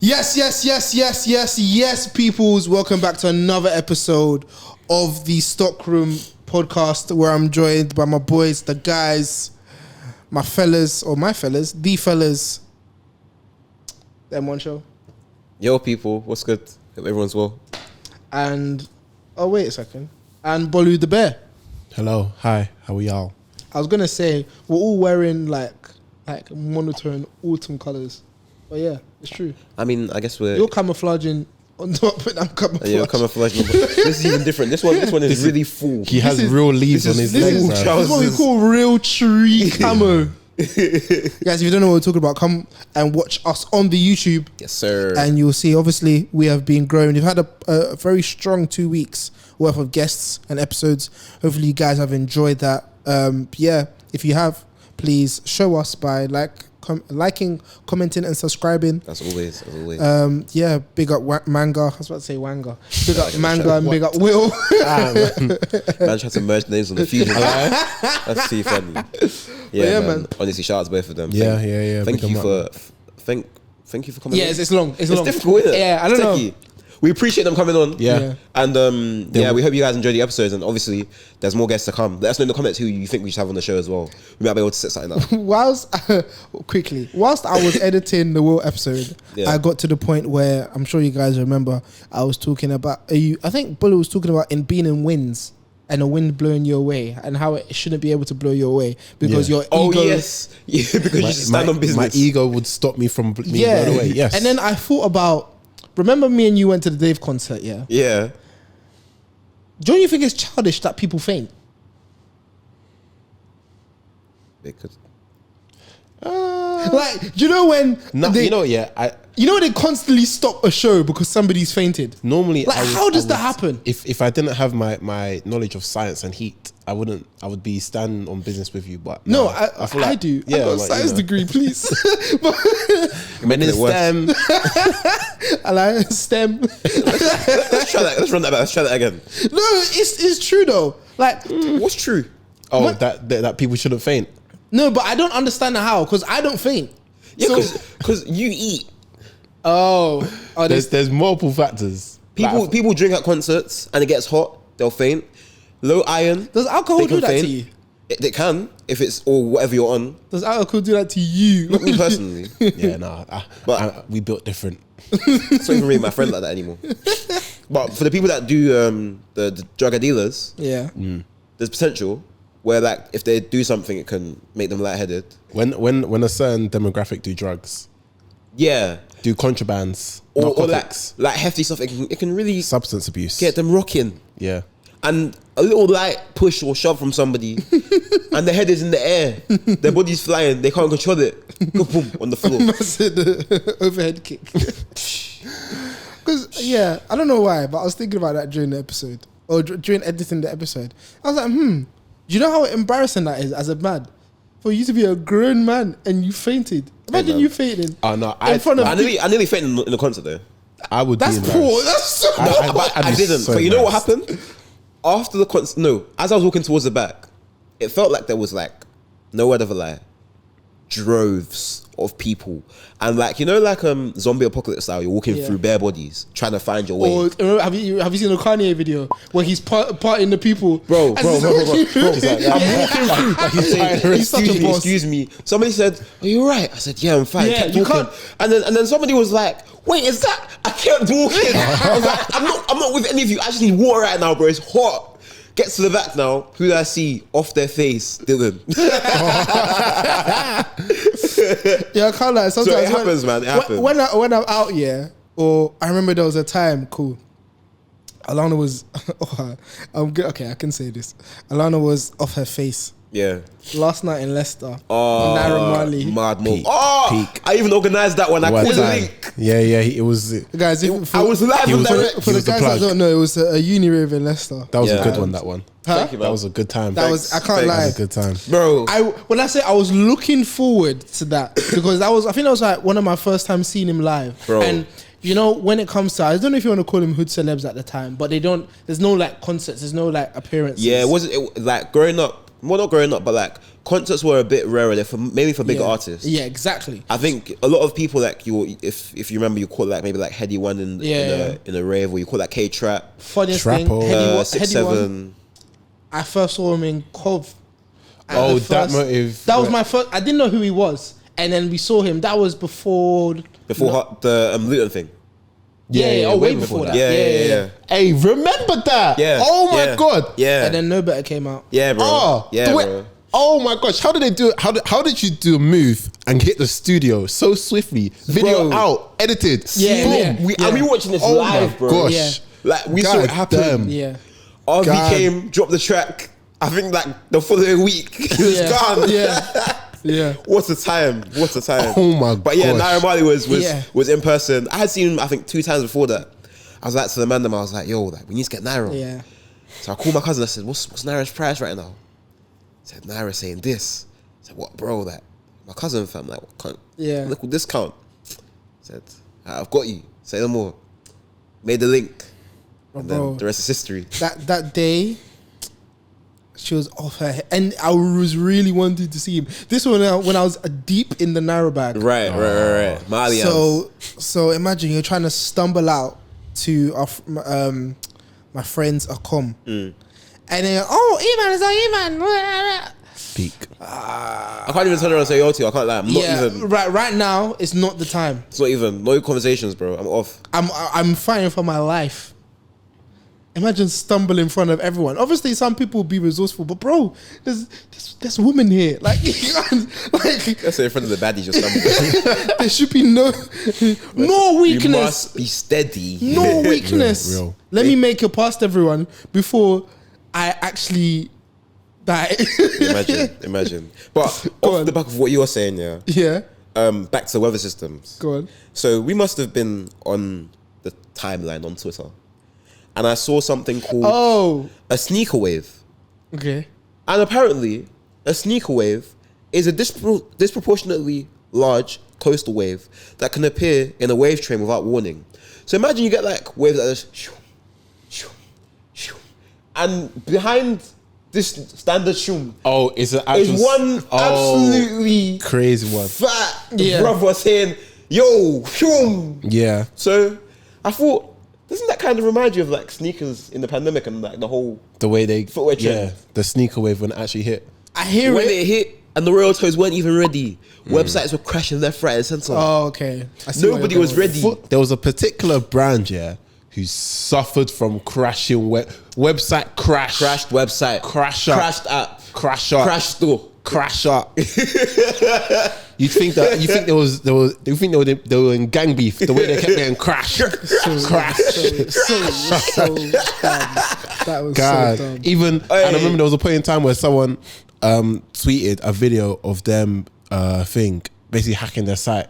Yes, peoples. Welcome back to another episode of the Stockroom podcast, where I'm joined by my boys, the guys, the fellas. Them one show. Yo, people, what's good? Hope everyone's well. And wait a second. And Bolu the bear. Hello, hi, how are y'all? I was gonna say we're all wearing like monotone autumn colors, but yeah, it's true. I mean, I guess you're camouflaging on top, and I'm camouflaging. You're camouflaging. This is even different. This one is really full. He has real leaves on his legs. This is what we call real tree camo. Guys, if you don't know what we're talking about, come and watch us on the YouTube. Yes, sir. And you'll see, obviously, we have been growing. We've had a very strong 2 weeks worth of guests and episodes. Hopefully, you guys have enjoyed that. Yeah, if you have, please show us by liking, commenting, and subscribing. As always. Yeah, big up Manga. I was about to say Wanga. Big up Manga and big up Will. Man tried to merge names on the feed. That's too funny. Yeah, man. Honestly, shout out to both of them. Yeah. Thank you for coming. Yeah, it's long. It's long. Difficult, isn't it? Yeah, I don't know. We appreciate them coming on. Yeah. And we hope you guys enjoy the episodes. And obviously, there's more guests to come. Let us know in the comments who you think we should have on the show as well. We might be able to set something up. Whilst I was editing the Will episode, I got to the point where I'm sure you guys remember I was talking about. I think Bully was talking about being in winds and a wind blowing your way, and how it shouldn't be able to blow your way because your ego. Oh yes, because you should stand on business. My ego would stop me from being blown away. Yes. And then I thought about. Remember me and you went to the Dave concert, yeah? Yeah. Don't you think it's childish that people faint? Because do you know when you know when they constantly stop a show because somebody's fainted? Normally, how does that happen? If I didn't have my knowledge of science and heat, I would be standing on business with you. But I feel like I do. Yeah, I got a science degree, please. Men in STEM. I like STEM. Let's run that back. Let's try that again. No, it's true though. Like, what's true? Oh, that people shouldn't faint. No, but I don't understand how, because I don't faint. Yeah, because you eat. There's multiple factors. People drink at concerts and it gets hot, they'll faint. Low iron. Does alcohol do that to you? It can, if it's or whatever you're on. Does alcohol do that to you? Not me personally. Yeah, no. But we built different. It's not even really my friend like that anymore. But for the people that do the drug dealers, there's potential where like if they do something, it can make them lightheaded. When a certain demographic do drugs, do contrabands or like hefty stuff, it can really substance abuse get them rocking. Yeah. And a little light push or shove from somebody, and their head is in the air, their body's flying, they can't control it. Go boom on the floor. Overhead kick. Because I don't know why, but I was thinking about that during the episode or during editing the episode. I was like, do you know how embarrassing that is as a man? For you to be a grown man and you fainted. Imagine you fainting. Oh no! I nearly fainted in the concert though. I would. That's be poor. That's so. I didn't. So but you know what happened? After the concert, as I was walking towards the back, it felt like there was like, no word of a lie, droves of people. And like, zombie apocalypse style, you're walking through bare bodies, trying to find your way. Or have you seen a Kanye video where he's parting the people? Bro. He's like, I'm walking through. He's saying, excuse me. Somebody said, are you alright? I said, yeah, I'm fine. Yeah, you can't. And then somebody was like, wait, is that? I kept walking. I was like, I'm not with any of you. I just need water right now, bro. It's hot. Get to the back now. Who do I see off their face? Dylan. I can't lie. Sometimes so it happens, man. It happens. When I'm out, or I remember there was a time. Cool. Alana was. I'm good. Okay, I can say this. Alana was off her face. Yeah. Last night in Leicester. Naira Marley. Mad move. Peak. I even organised that one. I called the link. Yeah. It was. Guys, I was live on direct. For the guys that don't know, it was a uni rave in Leicester. That was a good one. That one. Thank you, man. That was a good time. I can't lie. That was a good time, bro. When I say I was looking forward to that because I think that was like one of my first time seeing him live, bro. And when it comes to, I don't know if you want to call him hood celebs at the time, but there's no like concerts, there's no like appearances. Yeah, was it like growing up? Well, not growing up, but like concerts were a bit rarer. They're maybe for bigger Yeah. artists. Yeah, exactly. I think a lot of people like if you remember, you caught like maybe like Heady One in a rave, or you caught like K Trap, Funniest Trappo. thing, Heady 6-7. I first saw him in Cov. Oh, that motive. That was my first. I didn't know who he was, and then we saw him. That was before the Luton thing. Yeah, way before that. Yeah. Hey, remember that? Yeah. Oh my god. Yeah. And then No Better came out. Yeah, bro. Bro. Oh my gosh! How did they do it? How did you do a move and hit the studio so swiftly? Video out, edited. Yeah, boom. yeah. We watching this Oh live, my bro. gosh! Yeah. Like we saw it happen. Damn. Yeah. RV God. came, dropped the track. I think like the following week, it was gone. Yeah. Yeah. What a time! What a time! Oh my But yeah, gosh. Naira Marley Yeah. was in person. I had seen him I think 2 times before that. I was like to the man, I was like, yo, like we need to get Naira. Yeah. So I called my cousin. I said, what's Naira's price right now? He said, Naira saying this. I said, what, bro? Like my cousin, fam, like what can't look with discount. I said, I've got you. Say no more. Made the link. And then the rest is history. That day, she was off her head, and I was really wanting to see him. This one when I was deep in the narrow bag. Right. Marley. So imagine you're trying to stumble out to my friend's Akom, and then Iman is like Iman. Peak. I can't even turn around and say yo to you. I can't lie. I'm not even. Right now, it's not the time. It's not even. No conversations, bro. I'm off. I'm fighting for my life. Imagine stumble in front of everyone. Obviously, some people will be resourceful, but bro, there's women here. Like, Let's say in front of the baddies, you're stumbling. there should be no weakness. You must be steady. No weakness. Real. Let me make it past everyone before I actually die. Imagine. But Go off on. the back of what you're saying, Yeah. back to weather systems. Go on. So we must have been on the timeline on Twitter, and I saw something called a sneaker wave. Okay. And apparently, a sneaker wave is a disproportionately large coastal wave that can appear in a wave train without warning. So imagine you get like waves like this, shoo, shoo, shoo, and behind this standard shoom It's an actual is one absolutely crazy one. fat brother saying, yo, shoom. Yeah. So I thought, doesn't that kind of remind you of like sneakers in the pandemic and like the whole The way they footwear trend? the sneaker wave when it actually hit. I hear when it. it hit and the royal toes weren't even ready. Websites were crashing left, right, and center. Oh, okay. I see where Nobody you're was going. ready. There was a particular brand, who suffered from crashing website crash. Crashed website. Crash up. Crashed app. Crash up. Crash store. Crash up. You think they were in gang beef the way they kept getting crash. Crash. So bad. That was God. so dumb. Even and I remember there was a point in time where someone tweeted a video of them basically hacking their site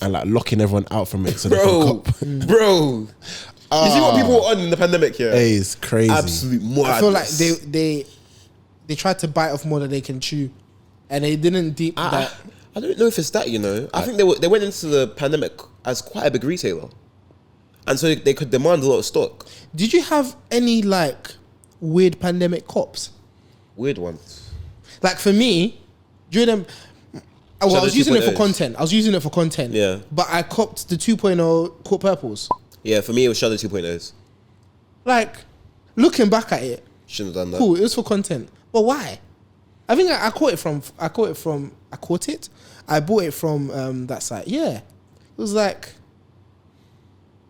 and like locking everyone out from it so they can cop. Bro. You see what people were on in the pandemic here? Hey, it's crazy. Absolute madness. I feel like they tried to bite off more than they can chew, and they didn't deep that. I don't know if it's that, I think they went into the pandemic as quite a big retailer, and so they could demand a lot of stock. Did you have any like weird pandemic cops? Weird ones. Like for me, during them, I was using it for 2.0s. content. I was using it for content. Yeah. But I copped the 2.0 court purples. Yeah, for me it was Shadow 2.0s. Like looking back at it, Shouldn't have done that. cool. It was for content, but why? I think I bought it from that site. Yeah, it was like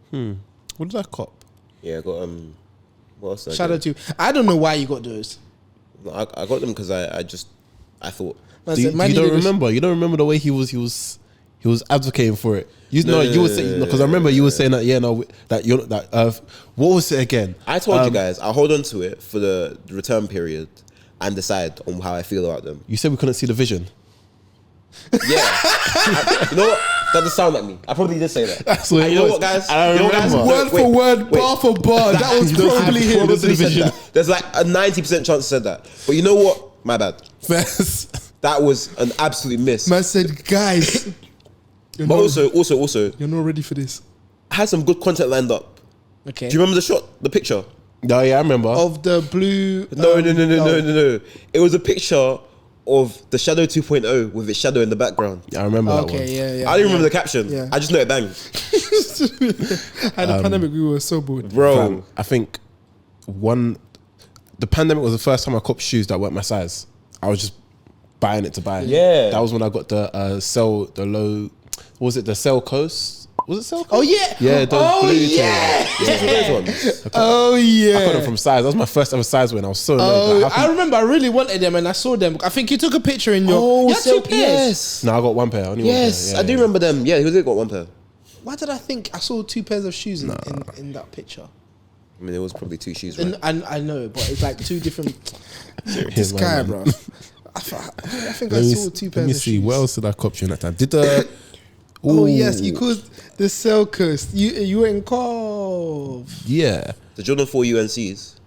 What did I cop? Yeah, I got what else did I Shadow get? 2. I don't know why you got those. No, I got them because I thought Man You said, man, don't did this- remember? You don't remember the way he was advocating for it. You were saying because I remember you were saying that what was it again? I told you guys I'll hold on to it for the return period and decide on how I feel about them. You said we couldn't see the vision. Yeah. You know what? That doesn't sound like me. I probably did say that. That's what And it you know was. what, guys? I You know what, guys? remember. Word for word, bar for bar. That was probably him. Probably said that. There's like a 90% chance I said that. But you know what? My bad. First. That was an absolute miss. Man said, guys, But also, you're not ready for this. I had some good content lined up. Okay. Do you remember the shot, the picture? No, yeah, I remember. Of the blue. No. It was a picture of the Shadow 2.0 with its shadow in the background. Yeah, I remember that one. Okay, yeah. I didn't remember the caption. Yeah. I just know it banged. At the pandemic, we were so bored. Bro. Fam, I think the pandemic was the first time I copped shoes that weren't my size. I was just buying it to buy. Yeah. That was when I got the Cell Coast? Was it Cell Coast? Oh yeah. Yeah, those blue yeah. Those ones. Oh yeah. I got them from size. That was my first ever size win. I was so annoyed. Oh, Like, I remember I really wanted them and I saw them. I think you took a picture in your. Oh, you had two pairs. yes. No, I got one pair. Only Yes, one pair. I do remember them. Yeah, he did got one pair. Why did I think I saw 2 pairs of shoes in that picture? I mean, it was probably 2 shoes, right? And I know, but it's like 2 different. Here's This my guy, man. bro. I think I saw 2 pairs Let me of see. shoes. What else did I cop you in that time? Did the... Oh Ooh, yes, you called the Cell Coast. You were in Cove. Yeah. The Jordan 4 UNCs.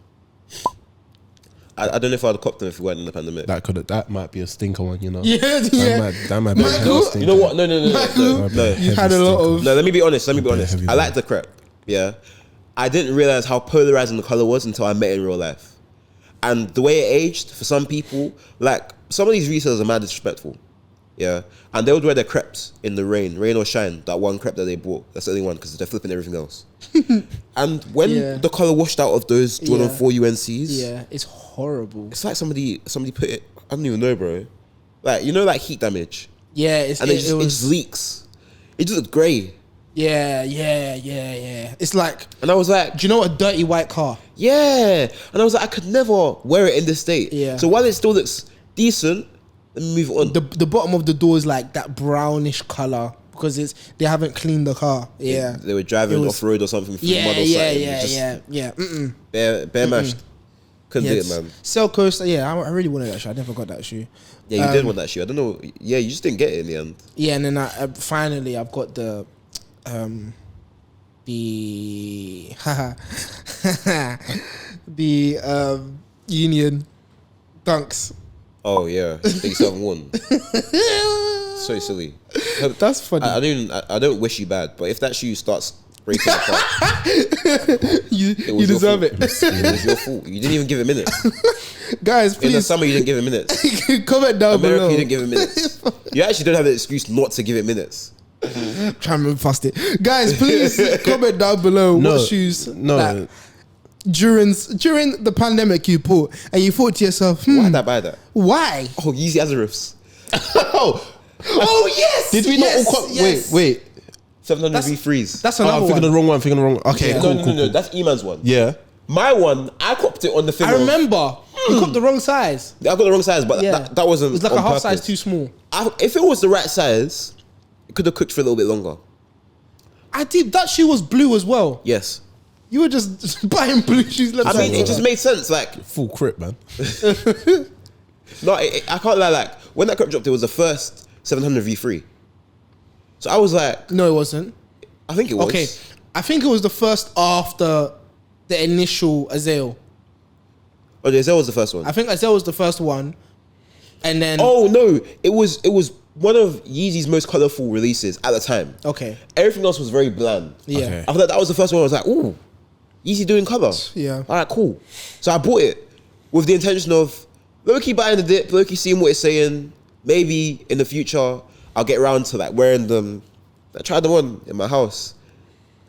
I don't know if I'd have copped them if we weren't in the pandemic. That might be a stinker one, you know? Yeah. That might be a Michael? stinker. You know what? No. You had a lot of. No, let me be honest. heavy I like the crepe. Yeah. I didn't realize how polarizing the color was until I met it in real life. And the way it aged, for some people, like, some of these resellers are mad disrespectful. Yeah. And they would wear their crepes in the rain or shine. That one crepe that they bought. That's the only one because they're flipping everything else. And when the color washed out of those Jordan 4 UNCs, Yeah, it's horrible. it's like somebody put it, I don't even know, bro. Like, you know, like heat damage. Yeah, And it just leaks. It just looked grey. Yeah. It's like, And I was like, do you know a dirty white car? yeah. And I was like, I could never wear it in this state. Yeah. So while it still looks decent, let me move on. The bottom of the door is like that brownish color because they haven't cleaned the car. Yeah. They were driving It was- off road or something through Yeah, mud or something. yeah. Mm-mm. Bare mashed. Couldn't do it, Yes. man. Cell Coast, yeah, I really wanted that shoe. I never got that shoe. Yeah, you did want that shoe. I don't know. Yeah, you just didn't get it in the end. Yeah, and then finally I've got the Union Dunks. Oh yeah, they still haven't won. So silly. That's funny. I don't wish you bad, but if that shoe starts breaking apart, you was your deserve fault. it. It was your fault. You didn't even give it minutes. Guys, In the please summer, you didn't give it minutes. comment down America, below. you didn't give it minutes. You actually don't have an excuse not to give it minutes. Try and move past it. Guys, please comment down below what shoes that during the pandemic you bought and you thought to yourself, Why did I buy that? why? Oh, Yeezy Azarifs. Oh yes! Did we yes, not all cop? yes. Wait. 700 V3s. That's Oh, another I'm thinking one. the wrong one. Okay, Yeah. cool, no, cool. that's E-Man's one. Yeah. My one, I copped it on the thing. I remember you got the wrong size. I got the wrong size, but Yeah, that wasn't. It was like on a half purpose. size too small. If it was the right size, it could have cooked for a little bit longer. I did. That shoe was blue as well. Yes. You were just buying blue shoes left I mean, side. it just made sense. Like, Full crip, man. no, I can't lie. Like, when that crop dropped, it was the first 700 V3. So I was like, No, it wasn't. I think it was. Okay, I think it was the first after the initial Azael. Oh, Denzel was the first one. I think Azael was the first one, and then Oh no, it was one of Yeezy's most colorful releases at the time. okay, Everything else was very bland. yeah, Okay. I thought that was the first one. I was like, ooh, Yeezy doing color. Yeah. All right, cool. So I bought it with the intention of low-key buying the dip, low-key seeing what it's saying. Maybe in the future I'll get around to like wearing them. I tried them on in my house.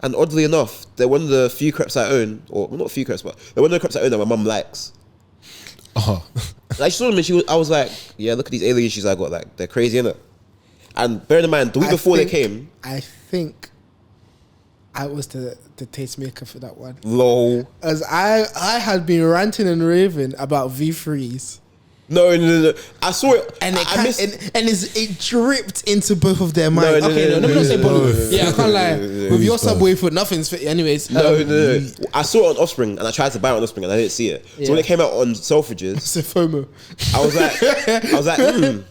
And oddly enough, they're one of the few crepes I own, or well, not a few crepes, but they're one of the crepes I own that my mum likes. Oh. I saw them and I was like, yeah, look at these alien shoes I got. Like, they're crazy, innit? And bearing in mind, the week before they came, I think I was the tastemaker for that one. lol. As I had been ranting and raving about V3s. No. I saw it. And I missed. it dripped into both of their minds. No, Okay, let me not say both. Yeah, I can't lie. no, With your Subway foot, nothing's fit. Anyways, No. I saw it on Offspring and I tried to buy it on Offspring and I didn't see it. So when Yeah. it came out on Selfridges, it's a FOMO. I was like,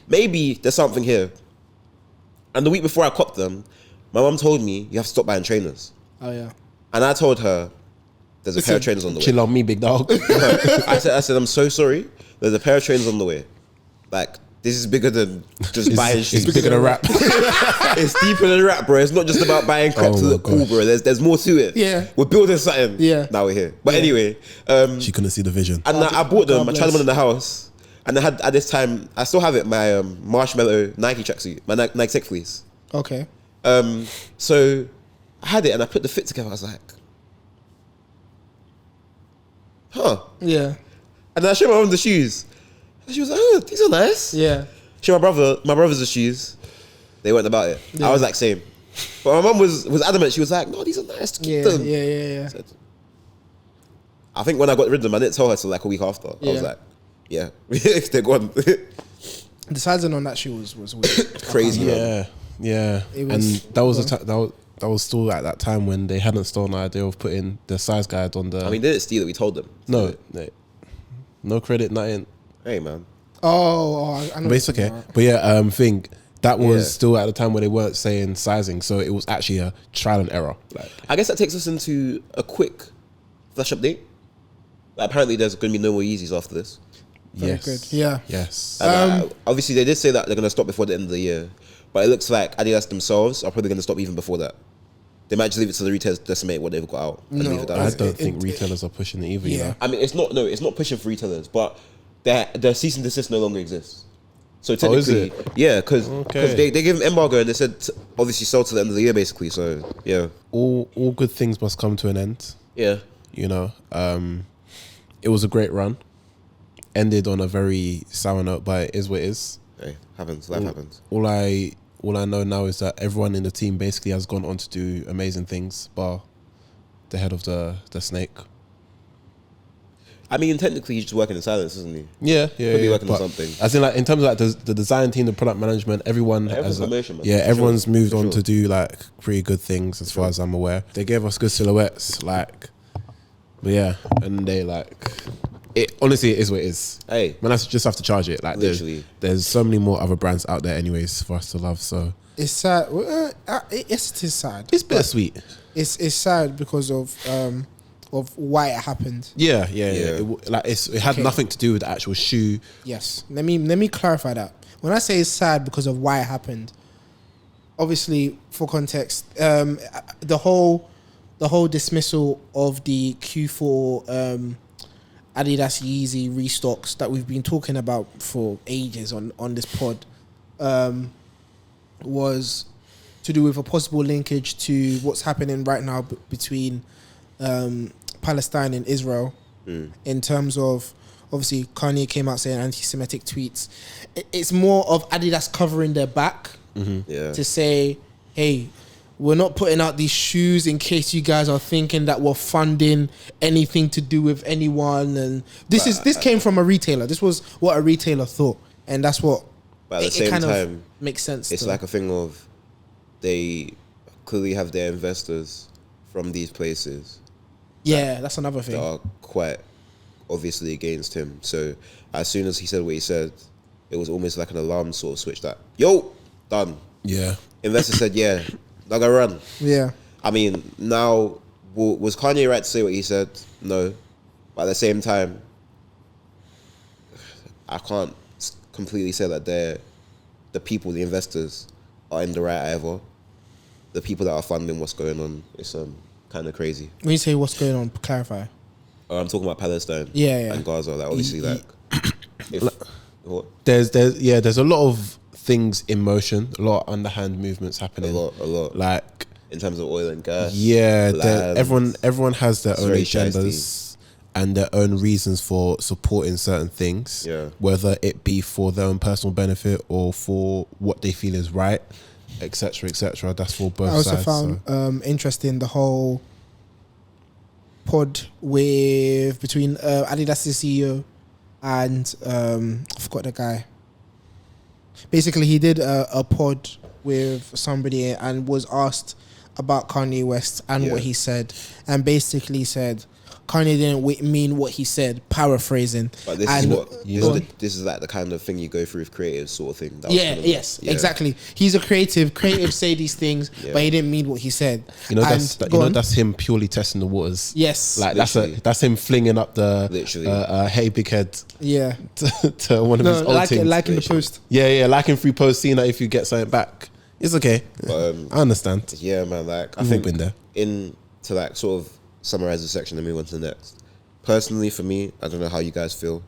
maybe there's something here. And the week before I copped them, my mum told me you have to stop buying trainers. Oh yeah. And I told her there's a pair of trainers on the way. Chill on me, big dog. I said, I'm so sorry. There's a pair of trainers on the way. Like, this is bigger than just buying shoes. It's bigger than rap. It's deeper than rap, bro. It's not just about buying crap Oh to my look cool, gosh. bro. There's more to it. Yeah. We're building something. Yeah. Now we're here. But anyway, She couldn't see the vision. and I bought them. I tried them on in the house. And I had at this time, I still have it, my marshmallow Nike tracksuit, my Nike Tech Fleece. Okay. So I had it and I put the fit together. I was like, huh. Yeah. And then I showed my mum the shoes. And she was like, oh, these are nice. Yeah. Showed my brother's the shoes. They went about it. Yeah. I was like, same. But my mum was adamant. She was like, no, these are nice. Keep them. Yeah. I think when I got rid of them, I didn't tell her till like a week after. I was like, yeah, they're gone. The sizing on that shoe was weird. Crazy. Yeah. It was, And that was that was still at that time when they hadn't stolen the idea of putting the size guide on the. I mean, they didn't steal it. We told them. No credit, nothing. Hey, man. Oh, I know. But it's okay. But yeah, thing that was still at the time where they weren't saying sizing, so it was actually a trial and error. Like, I guess that takes us into a quick flash update. Like, apparently, there's going to be no more Yeezys after this. Very good. Yeah. Yes. And, obviously, they did say that they're going to stop before the end of the year, but it looks like Adidas themselves are probably going to stop even before that. They might just leave it to the retailers to decimate what they've got out. And leave it I down. don't think retailers are pushing it either. Yeah. You know? I mean, it's not pushing for retailers, but their cease and desist no longer exists. So is technically, it? yeah, because they gave them embargo and they said obviously sell to the end of the year basically. So yeah, All good things must come to an end. yeah. You know, it was a great run. Ended on a very sour note, but it is what it is. Hey, happens. Life happens. All I know now is that everyone in the team basically has gone on to do amazing things, bar the head of the snake. I mean, technically, he's just working in silence, isn't he? Yeah. Could be working on something. As in, like, in terms of like the design team, the product management, everyone Everyone's has promotion, man. everyone's moved For on sure. to do like pretty good things as far as I'm aware. They gave us good silhouettes, like, but yeah, and they like it. Honestly, it is what it is. Hey, Man, I just have to charge it. Like, Literally. there's so many more other brands out there, anyways, for us to love. So It's sad. It is sad. it's bittersweet. It's sad because of why it happened. Yeah. It had nothing to do with the actual shoe. Yes. Let me clarify that. When I say it's sad because of why it happened, obviously for context, the whole dismissal of the Q4 Adidas Yeezy restocks that we've been talking about for ages on this pod was to do with a possible linkage to what's happening right now between Palestine and Israel in terms of, obviously Kanye came out saying anti-Semitic tweets. It's more of Adidas covering their back to say, hey, we're not putting out these shoes in case you guys are thinking that we're funding anything to do with anyone. And this came from a retailer. This was what a retailer thought, and that's what. but at the same time, makes sense. it's like a thing of they clearly have their investors from these places yeah, that's another thing. that are quite obviously against him. So as soon as he said what he said, it was almost like an alarm sort of switch that, yo, done. Yeah. Investor said, yeah, not gonna run. Yeah, I mean, now, was Kanye right to say what he said? No. But at the same time, I can't completely say that the people, the investors, are in the right either. The people that are funding what's going on, it's kind of crazy. when you say what's going on, clarify. I'm talking about Palestine Yeah. and Gaza. Like, obviously, like... what? There's a lot of things in motion, a lot of underhand movements happening. A lot. Like, In terms of oil and gas. yeah, land. everyone has their own very agendas and their own reasons for supporting certain things. Yeah. Whether it be for their own personal benefit or for what they feel is right, etc., etc. That's for both I also sides. found interesting the whole pod between Adidas's CEO and I forgot the guy. Basically, he did a pod with somebody and was asked about Kanye West and what he said, and basically said Kanye didn't mean what he said, paraphrasing. But this and is what this is like the kind of thing you go through with creative sort of thing. That was kind of exactly. He's a creative. Creatives say these things, but he didn't mean what he said. You know, And that's him purely testing the waters. Yes, Like Literally. that's him flinging up the Literally. hey big head yeah. to one of his old teams. Like in the post. Yeah, liking free post, seeing that if you get something back, it's okay. But, I understand. yeah, man. Like, I We've all think been there. to like sort of summarize the section and move on to the next. Personally, for me, I don't know how you guys feel,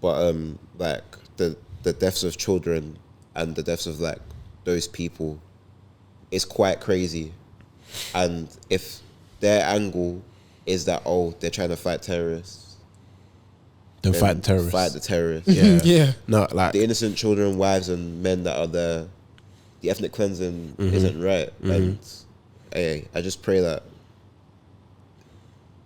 But like the deaths of children and the deaths of like those people is quite crazy. And if their angle is that they're trying to fight terrorists, then fight the terrorists. Fight the terrorists. Yeah. Yeah. No, like The innocent children, wives, and men that are there. The ethnic cleansing isn't right, and hey, I just pray that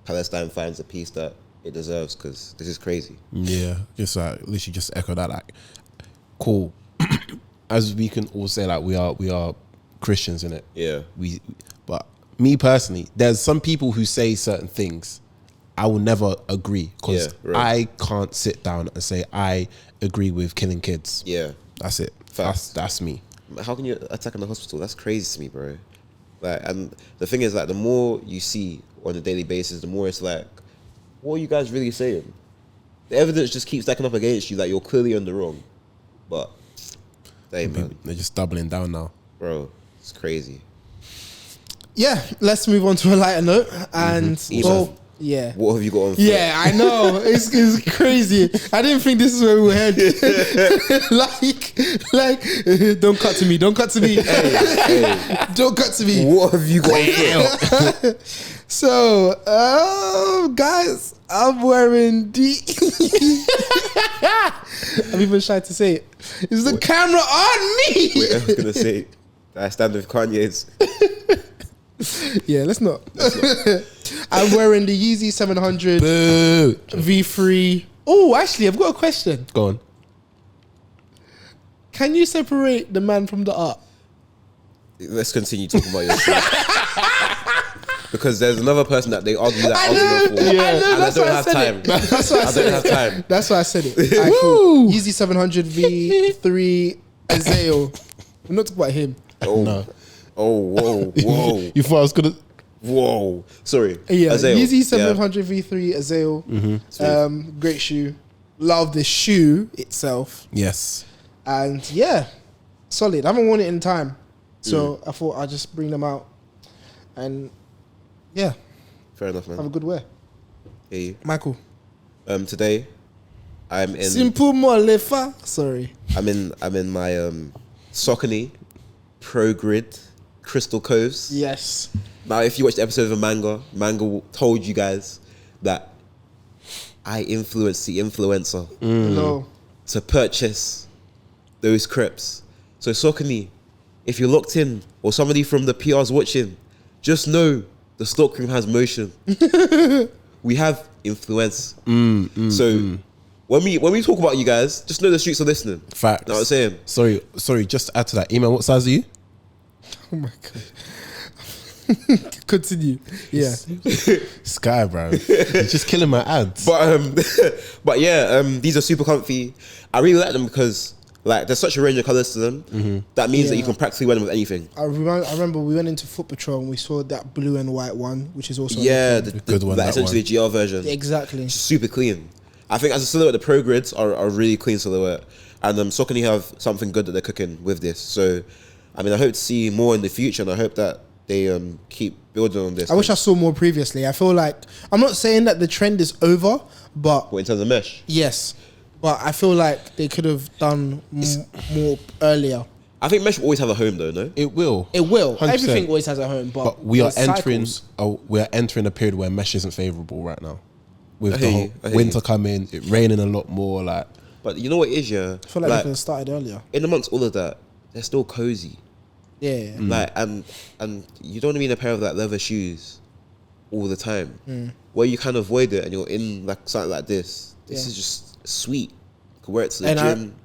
Palestine finds the peace that it deserves, because this is crazy. Yeah, just like literally just echo that. Like, cool. As we can all say, like we are Christians in it. Yeah. But me personally, there's some people who say certain things I will never agree, because I can't sit down and say I agree with killing kids. Yeah, that's it. That's me. How can you attack in the hospital? That's crazy to me, bro. Like, and the thing is, like, the more you see on a daily basis, the more it's like, what are you guys really saying? The evidence just keeps stacking up against you. Like, you're clearly on the wrong, but they're just doubling down now, bro. It's crazy. Yeah, let's move on to a lighter note. And yeah. What have you got on? Yeah, I know. It's crazy. I didn't think this is where we were headed. like, don't cut to me. Don't cut to me. Hey. Don't cut to me. What have you got on? So, guys, I'm wearing I'm even shy to say it. Is the camera on me? Wait, I was gonna say, I stand with Kanye's. Yeah, let's not. I'm wearing the Yeezy 700 V3. Oh, actually, I've got a question. Go on. Can you separate the man from the art? Let's continue talking about your shit. Because there's another person that they argue that argument for. Yeah. And I don't have time. That's why I said it. That's why I said it. Right, cool. Yeezy 700 V3 Azale. We're not talking about him. Oh, no. Oh, whoa. You thought I was gonna... Whoa. Sorry. Yeah, Azale. Yeezy 700 V3 Azale. Great shoe. Love the shoe itself. Yes. And yeah, solid. I haven't worn it in time. So I thought I'd just bring them out. And yeah. Fair enough, man. Have a good wear. Hey. Michael. Today, I'm in... Simple Molefa. Sorry. I'm in my Saucony Pro Grid Crystal Coves. Yes. Now, if you watched the episode of Mango told you guys that I influenced the influencer to purchase those crepes. So Saucony, if you're locked in or somebody from the PR's watching, just know the Stockroom has motion. We have influence. When we talk about you guys, just know the streets are listening. Facts. Know what I'm saying? Sorry, just to add to that, Iman, what size are you? Oh my God. Continue. Yeah. Sky, bro. You're just killing my ads. But yeah, these are super comfy. I really like them because like there's such a range of colours to them. That means that you can practically wear them with anything. I remember we went into Foot Patrol and we saw that blue and white one, which is also the good one. Like essentially a GR version. Exactly. It's super clean. I think as a silhouette, the Pro Grids are a really clean silhouette, and Saucony have something good that they're cooking with this. So, I mean, I hope to see more in the future, and I hope that they keep building on this. I wish I saw more previously. I feel like I'm not saying that the trend is over, but in terms of mesh, yes, but I feel like they could have done more earlier. I think mesh will always have a home, though. No, it will. It will. 100%. Everything always has a home, but we are entering. We are entering a period where mesh isn't favorable right now. With the whole winter coming, it raining a lot more. Like, but you know what it is, yeah. I feel like they could have started earlier. In amongst all of that, they're still cozy. Yeah. Like and you don't want to be in a pair of like leather shoes all the time. Where you kind of avoid it and you're in like something like this. This is just sweet. You can wear it to the gym.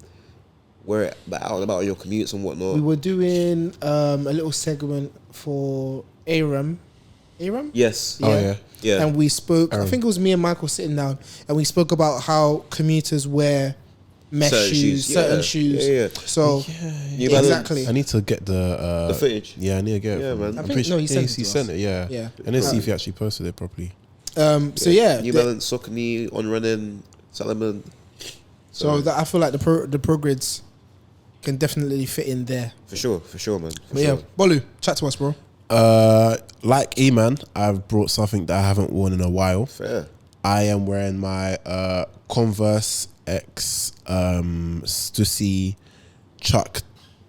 Wear it like, out and about on your commutes and whatnot. We were doing a little segment for Aram. Yes. Yeah. Oh yeah. Yeah. And we spoke, I think it was me and Michael sitting down, and we spoke about how commuters wear mesh certain shoes. Yeah. So, exactly. I need to get the footage. Yeah, I need to get it. Yeah, man. I think, he sent it. Yeah. And then see if he actually posted it properly. So, yeah. New Balance, Saucony, On Running, Salomon. So, I feel like the Pro Grids can definitely fit in there. For sure, man. Yeah. Bolu, chat to us, bro. Like E-Man, I've brought something that I haven't worn in a while. Fair. I am wearing my Converse X Stussy Chuck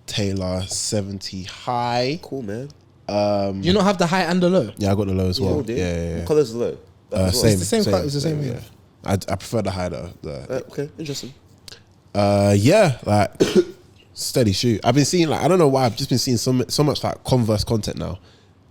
Taylor 70 high. Cool, man. You not have the high and the low? Yeah, I got the low as well. Yeah. What colour's the low? Same. It's the same color. It's the same. Yeah. I prefer the high though. Okay, interesting. Yeah, like steady shoe. I've been seeing, like, I don't know why, I've just been seeing so much like Converse content now.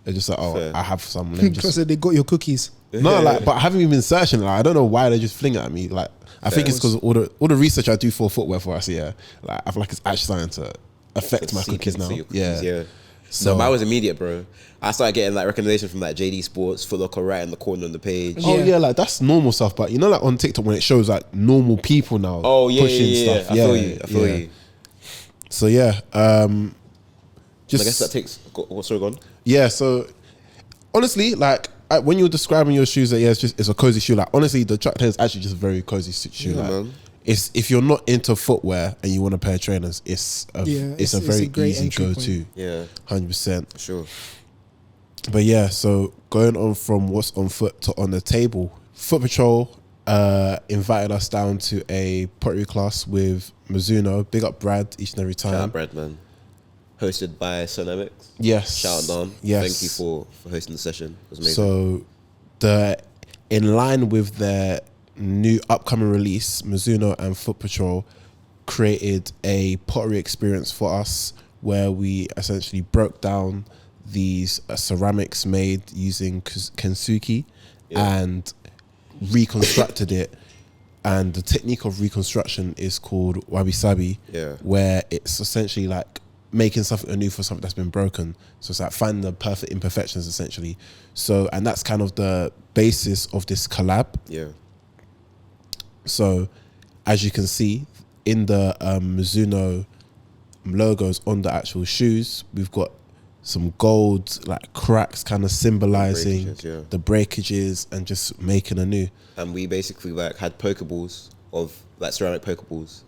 They're just like, oh, Fair. I have some. Let me Because just... they got your cookies. No, like, but I haven't even been searching. Like, I don't know why they just fling it at me. Like, I think it's because all the research I do for footwear for us. Yeah, like I feel like it's actually starting to affect my cookies now. Yeah. So no, mine was immediate, bro. I started getting like recommendations from like JD Sports, Foot Locker right in the corner on the page. Oh yeah, like that's normal stuff. But you know, like on TikTok when it shows like normal people now. Oh yeah, pushing stuff. I feel you. So yeah, just I guess that takes. Sorry, go on. Yeah. So honestly, like when you were describing your shoes, that it's a cozy shoe. Like honestly, the Chuck Taylor is actually just a very cozy shoe. Yeah, like, man. It's if you're not into footwear and you want a pair of trainers, it's a very easy go-to. Yeah, 100%. Sure. But yeah, so going on from what's on foot to on the table, Foot Patrol invited us down to a pottery class with Mizuno. Big up Brad each and every time. Shout out Brad, man. Hosted by Sonamics. Yes. Shout out Don. Yes. Thank you for hosting the session. It was amazing. So in line with their new upcoming release, Mizuno and Foot Patrol created a pottery experience for us where we essentially broke down these ceramics made using Kintsugi and reconstructed it. And the technique of reconstruction is called wabi-sabi, where it's essentially like making something anew for something that's been broken. So it's like finding the perfect imperfections essentially. So, and that's kind of the basis of this collab. Yeah. So, as you can see in the Mizuno logos on the actual shoes, we've got some gold like cracks, kind of symbolizing the breakages and just making anew. And we basically like had pokeballs of like ceramic pokeballs,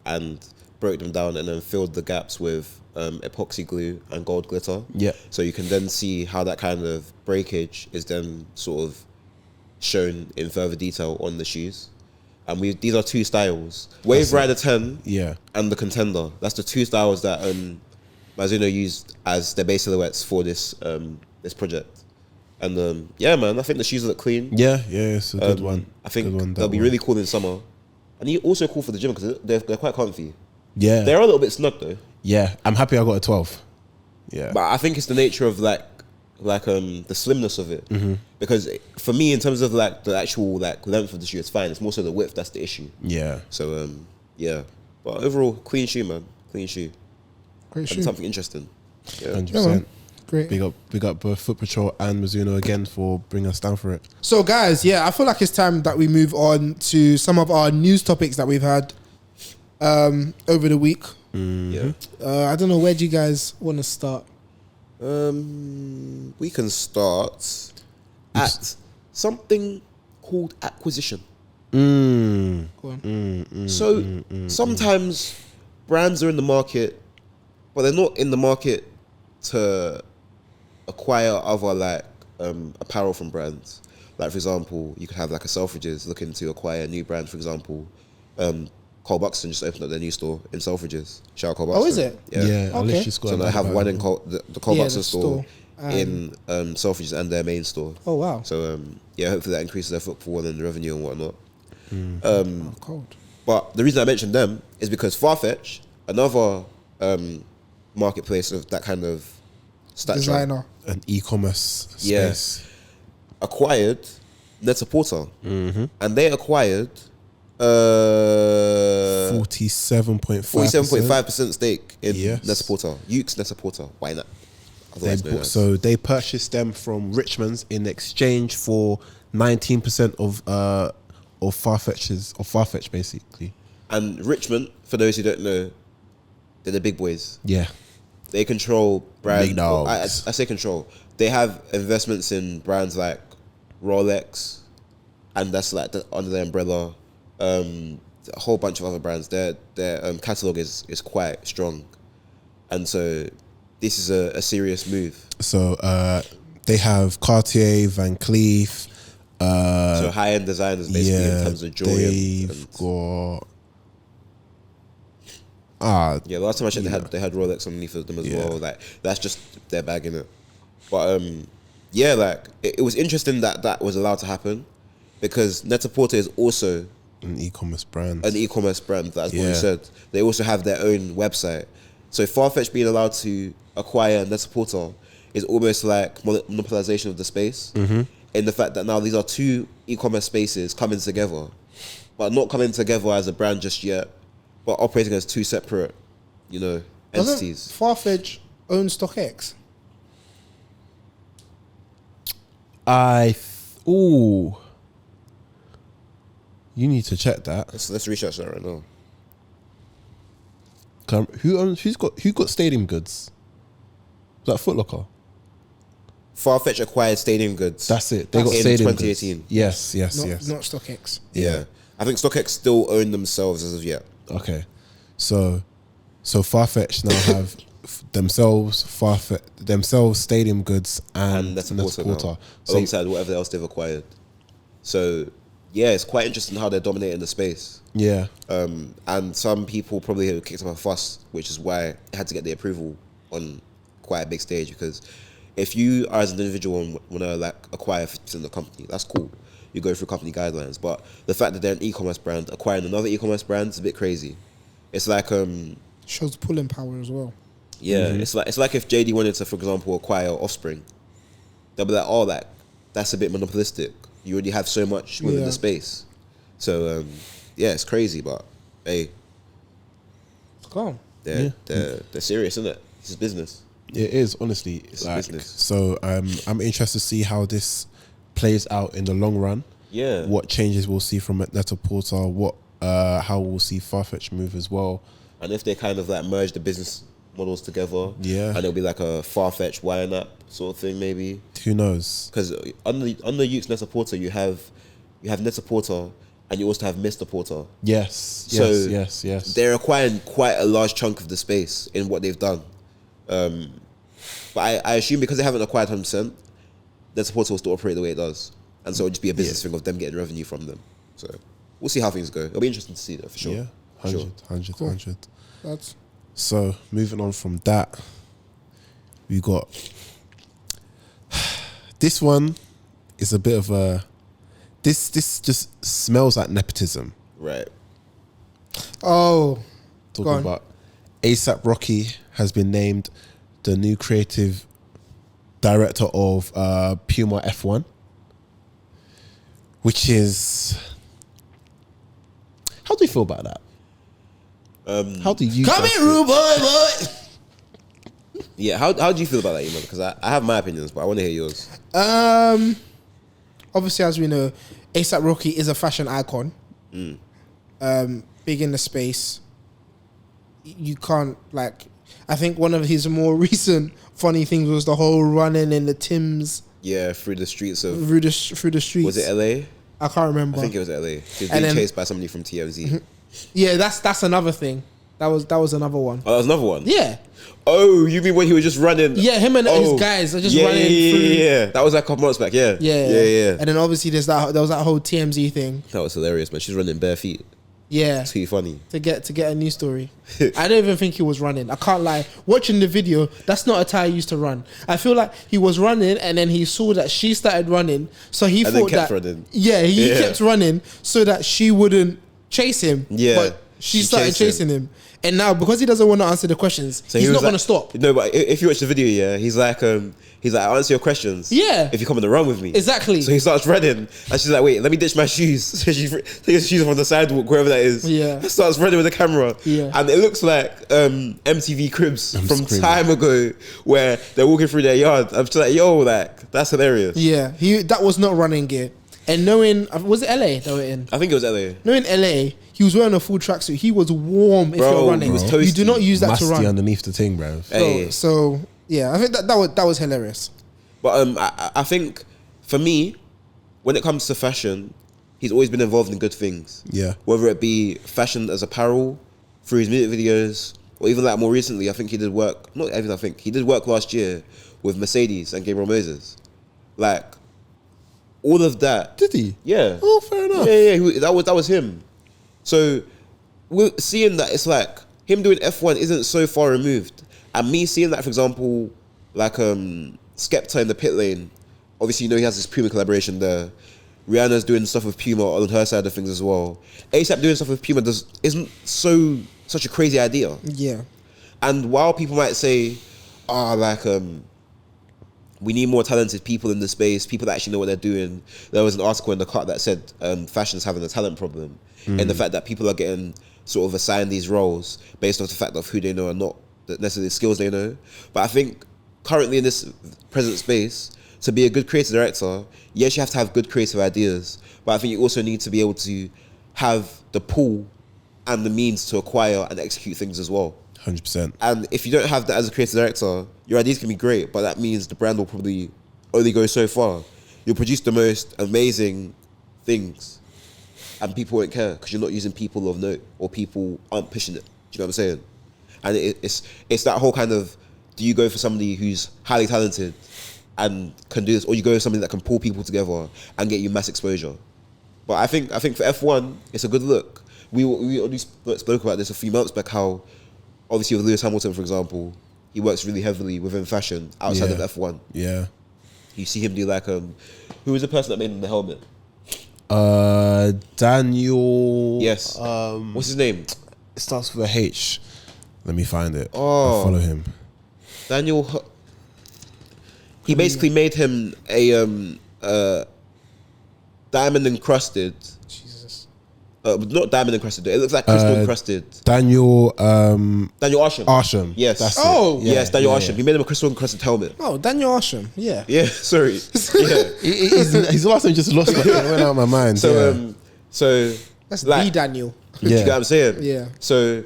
and broke them down and then filled the gaps with epoxy glue and gold glitter. Yeah. So you can then see how that kind of breakage is then sort of shown in further detail on the shoes. And these are two styles: Wave Rider 10, and the Contender. That's the two styles that Mizuno used as their base silhouettes for this this project. And yeah, man, I think the shoes look clean. Yeah, it's a good one. I think they'll be really cool in summer, and also cool for the gym because they're quite comfy. Yeah, they're a little bit snug though. Yeah, I'm happy I got a 12. Yeah, but I think it's the nature of the slimness of it. Because for me, in terms of like the actual like length of the shoe, it's fine. It's more so the width that's the issue. Yeah. So yeah, but overall, clean shoe, man. Clean shoe. Great shoe. Something interesting. Yeah. 100%. Great. Big up both Foot Patrol and Mizuno again for bringing us down for it. So guys, yeah, I feel like it's time that we move on to some of our news topics that we've had over the week. Yeah. I don't know, where do you guys want to start? We can start at something called acquisition. Go on. So sometimes brands are in the market, but they're not in the market to acquire other like apparel from brands. Like for example, you could have like a Selfridges looking to acquire a new brand. For example, Cole Buxton just opened up their new store in Selfridges. Shout out Cole Buxton. Oh, is it? Yeah. Okay. So they have one in the Cole Buxton store in Selfridges and their main store. Oh wow. So yeah, hopefully that increases their footfall and the revenue and whatnot. Cold. But the reason I mentioned them is because Farfetch, another marketplace of that kind of stature, designer, an e-commerce space, acquired Net A Porter, and they acquired 47.5% stake in Net A Porter. Yoox Net A Porter. Why not? So they purchased them from Richmond's in exchange for 19% of Farfetch basically. And Richmond, for those who don't know, they're the big boys. Yeah. They control brands. Big dogs. I say control. They have investments in brands like Rolex, and that's like under their umbrella. A whole bunch of other brands. Their catalog is quite strong, and so this is a serious move. So they have Cartier, Van Cleef. So high end designers basically in terms of jewelry. They've got Yeah, last time I checked, they had Rolex underneath of them as well. Like that's just their bag in it. But yeah, like it was interesting that was allowed to happen because Net A Porter is also an e-commerce brand. That's what you said. They also have their own website. So Farfetch being allowed to acquire Net A Porter is almost like monopolization of the space. In the fact that now these are two e-commerce spaces coming together, but not coming together as a brand just yet, but operating as two separate, entities. Doesn't Farfetch own StockX? You need to check that. Let's research that right now. Who got Stadium Goods? Was that Foot Locker? Farfetch acquired Stadium Goods. That's it. They got in Stadium 2018. Goods. Yes. Not StockX. Yeah. I think StockX still own themselves as of yet. Okay. So Farfetch now have themselves Stadium Goods and Net A Porter. Alongside whatever else they've acquired. So yeah, it's quite interesting how they're dominating the space. Yeah. And some people probably have kicked up a fuss, which is why it had to get the approval on quite a big stage. Because if you are as an individual want to like acquire 50% of the company, that's cool. You go through company guidelines, but the fact that they're an e-commerce brand acquiring another e-commerce brand is a bit crazy. It's like shows pulling power as well. Yeah, it's like if JD wanted to, for example, acquire Offspring, they'll be like, oh, like that's a bit monopolistic. You already have so much within the space. So yeah, it's crazy, but hey, it's calm. They're serious, isn't it? This is business. It is, honestly. It's business. So I'm interested to see how this plays out in the long run. Yeah. What changes we'll see from Net A Porter, how we'll see Farfetch move as well. And if they kind of like merge the business models together. Yeah. And it'll be like a Farfetch YNAB sort of thing maybe. Who knows? Because under Yoox Net A Porter you have Net A Porter and you also have Mr. Porter. Yes. Yes. They're acquiring quite a large chunk of the space in what they've done. But I assume because they haven't acquired 100%, Net A Porter will still operate the way it does. And so it'll just be a business thing of them getting revenue from them. So we'll see how things go. It'll be interesting to see though, for sure. Yeah, 100. That's so moving on from that, we got this one is a bit of a this just smells like nepotism. Right. Oh, talking about ASAP Rocky has been named the new creative director of Puma F1, which is, how do you feel about that? How do you come here, rude boy? Yeah, how do you feel about that, Iman? Because I have my opinions, but I want to hear yours. Obviously, as we know, ASAP Rocky is a fashion icon. Big in the space. You can't I think one of his more recent funny things was the whole running in the Timbs. Yeah, through the streets of through the streets. Was it LA? I can't remember. I think it was LA. He was being chased by somebody from TMZ. Yeah, that's another thing. That was another one. Oh, that was another one. Yeah. Oh, you mean when he was just running? Yeah, him and his guys are just running. Yeah. That was like a couple months back. Yeah. And then obviously there was that whole TMZ thing. That was hilarious, man. She's running bare feet. Yeah. Too funny. To get a new story. I don't even think he was running. I can't lie. Watching the video, that's not a tie he used to run. I feel like he was running and then he saw that she started running. So he thought kept that running. Yeah, he kept running so that she wouldn't chase him. Yeah. But she started chasing him. And now because he doesn't want to answer the questions, so he's not going to stop. No, but if you watch the video, yeah, he's like, I'll answer your questions. Yeah. If you come on the run with me. Exactly. So he starts running. And she's like, wait, let me ditch my shoes. So she takes his shoes from the sidewalk, wherever that is. Yeah. Starts running with the camera. Yeah. And it looks like MTV Cribs from time ago where they're walking through their yard. I'm just like, yo, that's hilarious. Yeah. That was not running gear. And knowing, was it LA they were in? I think it was LA. Knowing LA, he was wearing a full tracksuit. He was warm if you're running. He was toasty. You do not use that to run. Underneath the thing, bro. So yeah, I think that was hilarious. But I think for me, when it comes to fashion, he's always been involved in good things. Yeah. Whether it be fashion as apparel, through his music videos, or even more recently, I think he did work. He did work last year with Mercedes and Gabriel Moses. All of that. Did he? Yeah. Oh, fair enough. Yeah. That was him. So we're seeing that it's him doing F1 isn't so far removed. And me seeing that, for example, like Skepta in the pit lane, obviously, he has this Puma collaboration there. Rihanna's doing stuff with Puma on her side of things as well. ASAP doing stuff with Puma isn't such a crazy idea. Yeah. And while people might say, we need more talented people in the space, people that actually know what they're doing. There was an article in the cut that said fashion's having a talent problem, and the fact that people are getting sort of assigned these roles based off the fact of who they know and not necessarily the skills they know. But I think currently in this present space, to be a good creative director, yes, you have to have good creative ideas, but I think you also need to be able to have the pool and the means to acquire and execute things as well. 100%. And if you don't have that as a creative director, your ideas can be great, but that means the brand will probably only go so far. You'll produce the most amazing things and people won't care because you're not using people of note or people aren't pushing it. Do you know what I'm saying? And it's that whole kind of, do you go for somebody who's highly talented and can do this, or you go for something that can pull people together and get you mass exposure? But I think for F1, it's a good look. We already spoke about this a few months back, how obviously with Lewis Hamilton, for example, he works really heavily within fashion outside of F1. Yeah. You see him do like, who was the person that made him the helmet? Daniel. Yes. What's his name? It starts with a H. Let me find it. Oh. I'll follow him. Daniel. He basically made him a diamond encrusted. Jesus. Not diamond encrusted. It looks like crystal encrusted. Daniel Arsham. Arsham. Yes. That's Oh. it. Yes, Daniel Arsham. He made him a crystal encrusted helmet. Oh, Daniel Arsham. Yeah. Yeah. Sorry. Yeah. His last name just lost. It went out of my mind. So so That's like, the Daniel. Do you get what I'm saying? Yeah. So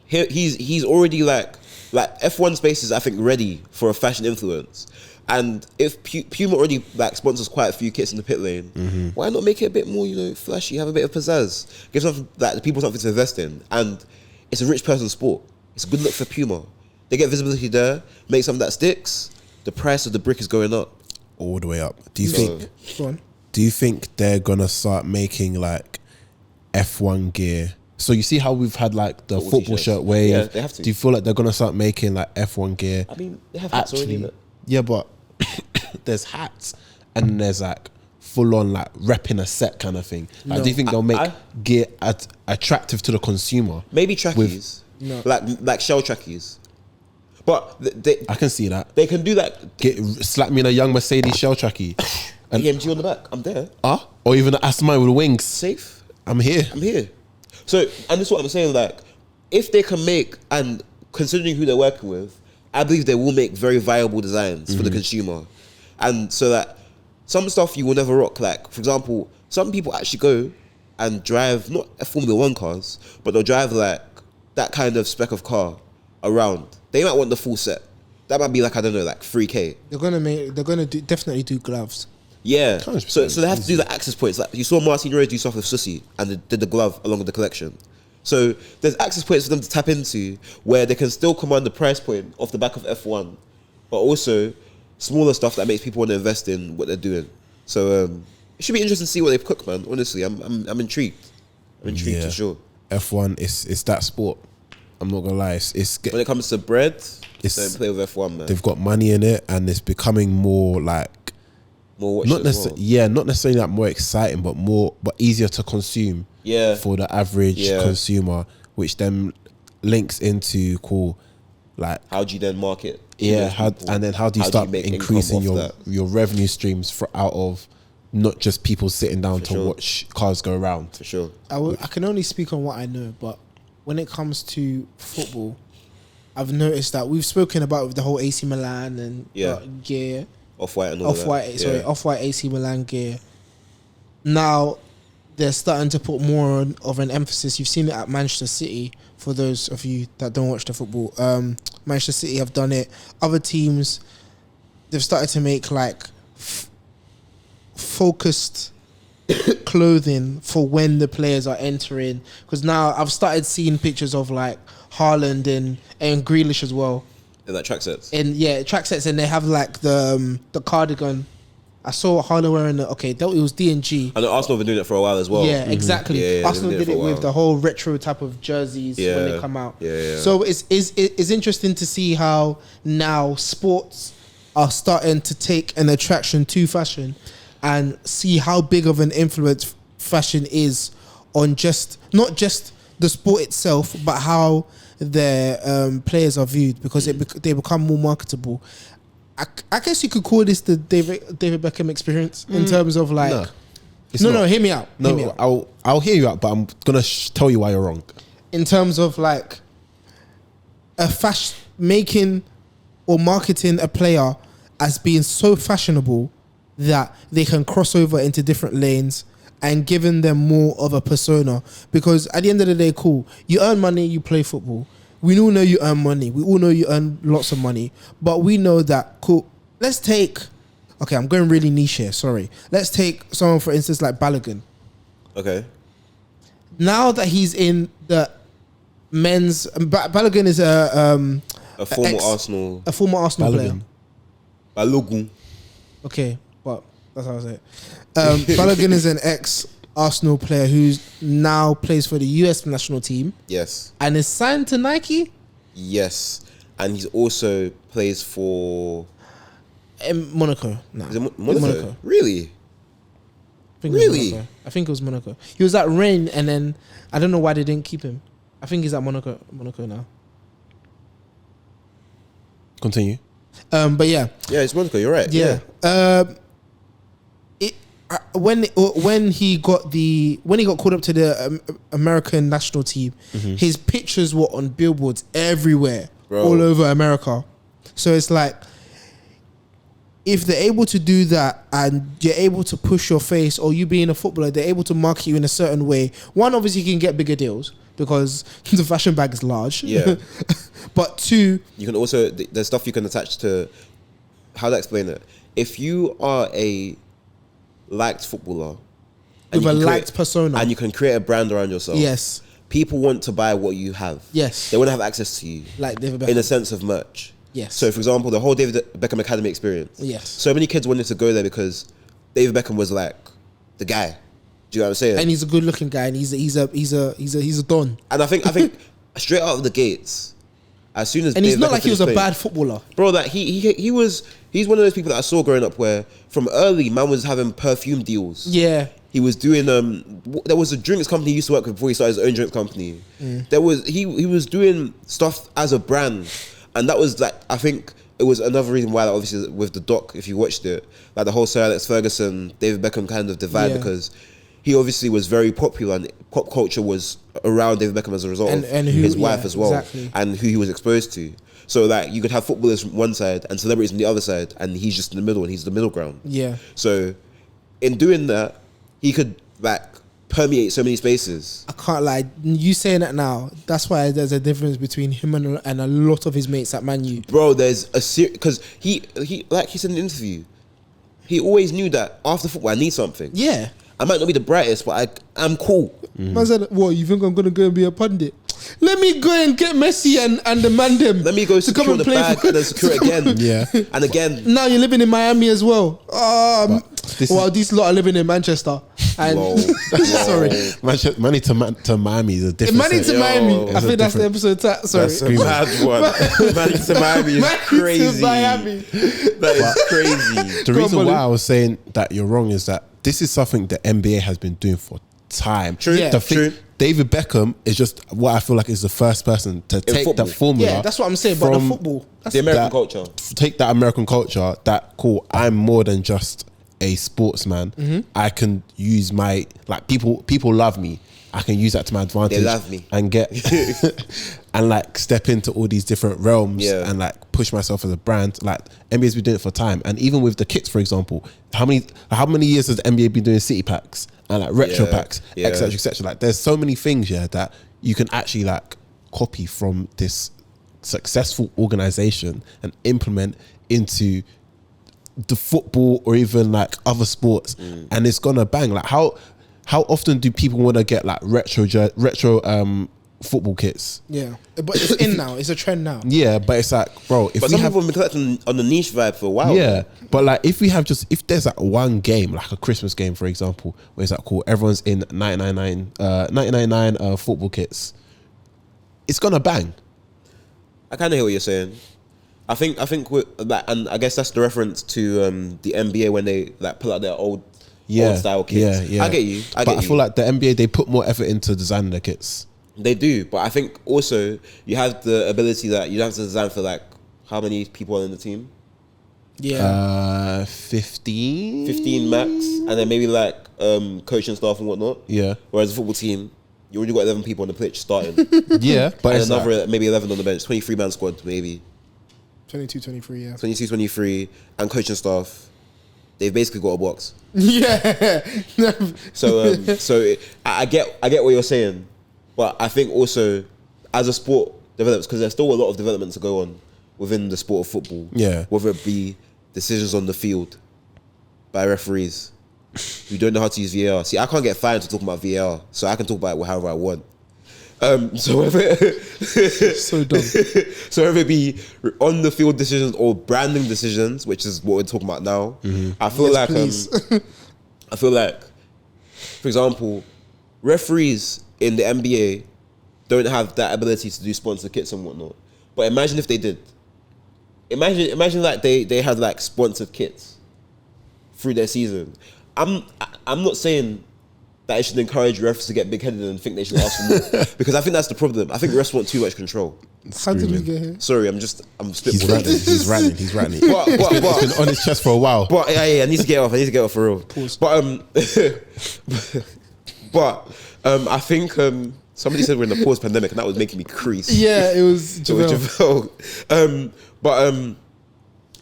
he's already like F1 space is, I think, ready for a fashion influence. And if Puma already like sponsors quite a few kits in the pit lane, why not make it a bit more, flashy, have a bit of pizzazz, give something like people something to invest in? And it's a rich person's sport. It's a good look for Puma. They get visibility there, make something that sticks. The price of the brick is going up all the way up. Do you think? Go on. Do you think they're gonna start making like F1 gear? So you see how we've had like the football shirt wave. Yeah, they have to. Do you feel like they're gonna start making like F1 gear? I mean, they have hats already. But Yeah, but there's hats and there's like full on like repping a set kind of thing. Like, do you think they'll make gear attractive to the consumer? maybe trackies, like shell trackies. But I can see that. they can do that. Slap me in a young Mercedes shell trackie. And EMG on the back. I'm there. or even an Aston with wings. Safe. I'm here. So, and this is what I'm saying, like, if they can make, and considering who they're working with, I believe they will make very viable designs for the consumer. And so that some stuff you will never rock, like, for example, some people actually go and drive, not Formula 1 cars, but they'll drive like that kind of spec of car around. They might want the full set. That might be like, I don't know, like 3K. They're gonna definitely do gloves. Yeah, 100%. so they have to do the access points. Like you saw Martin Rose do stuff with Sussy and they did the glove along with the collection. So there's access points for them to tap into where they can still command the price point off the back of F1, but also smaller stuff that makes people want to invest in what they're doing. So it should be interesting to see what they cook, man. Honestly, I'm intrigued. I'm intrigued for sure. F1 is that sport. I'm not gonna lie. It's when it comes to bread, don't play with F1, man. They've got money in it, and it's becoming more like more not necessarily not necessarily like more exciting, but easier to consume. Yeah, for the average consumer, which then links into like how do you then market? Yeah, and then how do you start increasing your revenue streams out of not just people sitting down to watch cars go around? For sure. I can only speak on what I know, but when it comes to football, I've noticed that we've spoken about with the whole AC Milan and gear, Off-White and all that. Off-White AC Milan gear. Now they're starting to put more of an emphasis. You've seen it at Manchester City. For those of you that don't watch the football, Manchester City have done it. Other teams, they've started to make like focused clothing for when the players are entering. Because now I've started seeing pictures of like Haaland and Grealish as well. And like track sets. And track sets, and they have like the cardigan I saw Haaland wearing it. Okay, it was D&G. I know Arsenal have been doing it for a while as well. Yeah, exactly. Yeah, Arsenal did it with the whole retro type of jerseys when they come out. Yeah. So it's interesting to see how now sports are starting to take an attraction to fashion and see how big of an influence fashion is on not just the sport itself, but how their players are viewed, because they become more marketable. I guess you could call this the David Beckham experience in terms of like. No, hear me out. No, hear me out. I'll hear you out, but I'm gonna tell you why you're wrong. In terms of like a fashion making or marketing a player as being so fashionable that they can cross over into different lanes and giving them more of a persona. Because at the end of the day, cool, you earn money, you play football. We all know you earn money. We all know you earn lots of money. But we know that, cool, let's take... Okay, I'm going really niche here, sorry. Let's take someone, for instance, like Balogun. Okay. Now that he's in the men's... Balogun is a former Arsenal player. Balogun. Okay, but that's how I say it. Balogun is an ex-Arsenal player who now plays for the US national team. Yes. And is signed to Nike? Yes. And he's also plays for... Monaco. No. Is it Monaco? Really? I think it was Monaco. He was at Rennes, and then I don't know why they didn't keep him. I think he's at Monaco now. Continue. But yeah. Yeah, it's Monaco, you're right. Yeah. When he got called up to the American national team, his pictures were on billboards everywhere, all over America. So it's like, if they're able to do that and you're able to push your face, or you being a footballer, they're able to market you in a certain way. One, obviously, you can get bigger deals because the fashion bag is large. Yeah. But two, you can also, there's stuff you can attach to, how to explain it. If you are a liked footballer with a liked persona, and you can create a brand around yourself, yes, people want to buy what you have. Yes, they want to have access to you, like David Beckham, in a sense of merch. Yes. So, for example, the whole David Beckham Academy experience. Yes. So many kids wanted to go there because David Beckham was like the guy. Do you know what I'm saying? And he's a good-looking guy, and he's a don. And I think straight out of the gates, as soon as and David he's not Beckham like he was a playing, bad footballer, bro. That he's one of those people that I saw growing up where from early man was having perfume deals. Yeah. He was doing there was a drinks company he used to work with before he started his own drinks company. There was he was doing stuff as a brand, and that was like, I think it was another reason why, like, obviously with the doc, if you watched it, like the whole Sir Alex Ferguson David Beckham kind of divide, because he obviously was very popular and pop culture was around David Beckham as a result of his wife as well, exactly, and who he was exposed to. So like you could have footballers from one side and celebrities from the other side, and he's just in the middle, and he's the middle ground. Yeah. So in doing that, he could like permeate so many spaces. I can't lie, you saying that now, that's why there's a difference between him and a lot of his mates at Man U. Bro, there's a because he like he said in the interview, he always knew that after football I need something. Yeah. I might not be the brightest, but I'm cool. I said, what, you think I'm going to go and be a pundit? Let me go and get Messi and the Mandem. Let me go secure the bag and then secure it again. Yeah. And again. Now you're living in Miami as well. These lot are living in Manchester. And sorry. Money to Miami is a different Money to Miami. I think that's the episode. Sorry. That's a mad one. Money to Miami is crazy. That is crazy. The reason why I was saying that you're wrong is that this is something the NBA has been doing for time. True. Yeah, true. David Beckham is just what I feel like is the first person to take that formula. Yeah, that's what I'm saying. But the football, that's the American culture. Take that American culture. That cool. I'm more than just a sportsman. I can use my people love me. I can use that to my advantage. They love me and get and like step into all these different realms and like push myself as a brand. Like NBA's been doing it for time, and even with the kits, for example, how many years has the NBA been doing city packs and like retro packs, etc., etc. Like there's so many things that you can actually like copy from this successful organization and implement into the football or even like other sports, and it's gonna bang. Like how often do people want to get like retro football kits. Yeah, but it's in now. It's a trend now. Yeah, but it's like, bro, if But we some have, people have been collecting on the niche vibe for a while. yeah, but like if we have if there's like one game, like a Christmas game, for example, where it's like cool, everyone's in 999 football kits, it's gonna bang. I kind of hear what you're saying. I think with that, and I guess that's the reference to the NBA when they like pull out their old style kits. Yeah. I get you. I feel like the NBA, they put more effort into designing their kits. They do, but I think also you have the ability that you have to design for like how many people are in the team? Yeah, 15? 15 max, and then maybe like coaching staff and whatnot. Yeah. Whereas a football team, you already got 11 people on the pitch starting. Yeah, but And it's another like, maybe 11 on the bench, 23 man squad maybe. 22, 23, yeah. 22, 23, and coaching staff. They've basically got a box. Yeah. So I get what you're saying, but I think also as a sport develops, because there's still a lot of development to go on within the sport of football. Yeah. Whether it be decisions on the field by referees who don't know how to use VAR. See, I can't get fined to talk about VAR, so I can talk about it however I want. So whether So dumb. so whether it be on the field decisions or branding decisions, which is what we're talking about now, I feel like I feel like, for example, referees in the NBA don't have that ability to do sponsor kits and whatnot. But imagine if they did. Imagine like they had like sponsored kits through their season. I'm not saying that it should encourage refs to get big-headed and think they should ask for more, because I think that's the problem. I think refs want too much control. How did we get here? Sorry, I'm spitballing. he's ranting. But It's been on his chest for a while. But yeah, I need to get off for real. Pause. But I think somebody said we're in the pause pandemic, and that was making me crease. Yeah, it was It was Javel. Javel.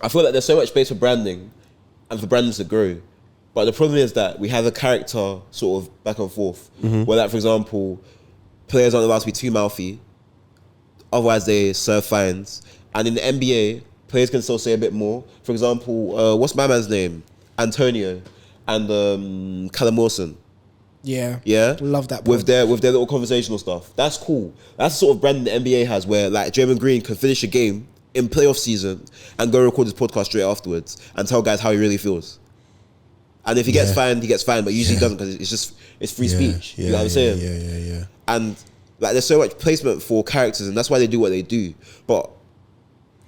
I feel like there's so much space for branding and for branding to grow. But the problem is that we have a character sort of back and forth, where, like, for example, players aren't allowed to be too mouthy, otherwise they serve fines. And in the NBA, players can still say a bit more. For example, what's my man's name? Antonio and Callum Wilson. Yeah. Yeah, Love that with pod. their little conversational stuff. That's cool. That's the sort of branding the NBA has, where like Draymond Green can finish a game in playoff season and go record his podcast straight afterwards and tell guys how he really feels. And if he gets fined, he gets fined, but usually he doesn't, because it's free speech. You know what I'm saying? Yeah. And like there's so much placement for characters, and that's why they do what they do. But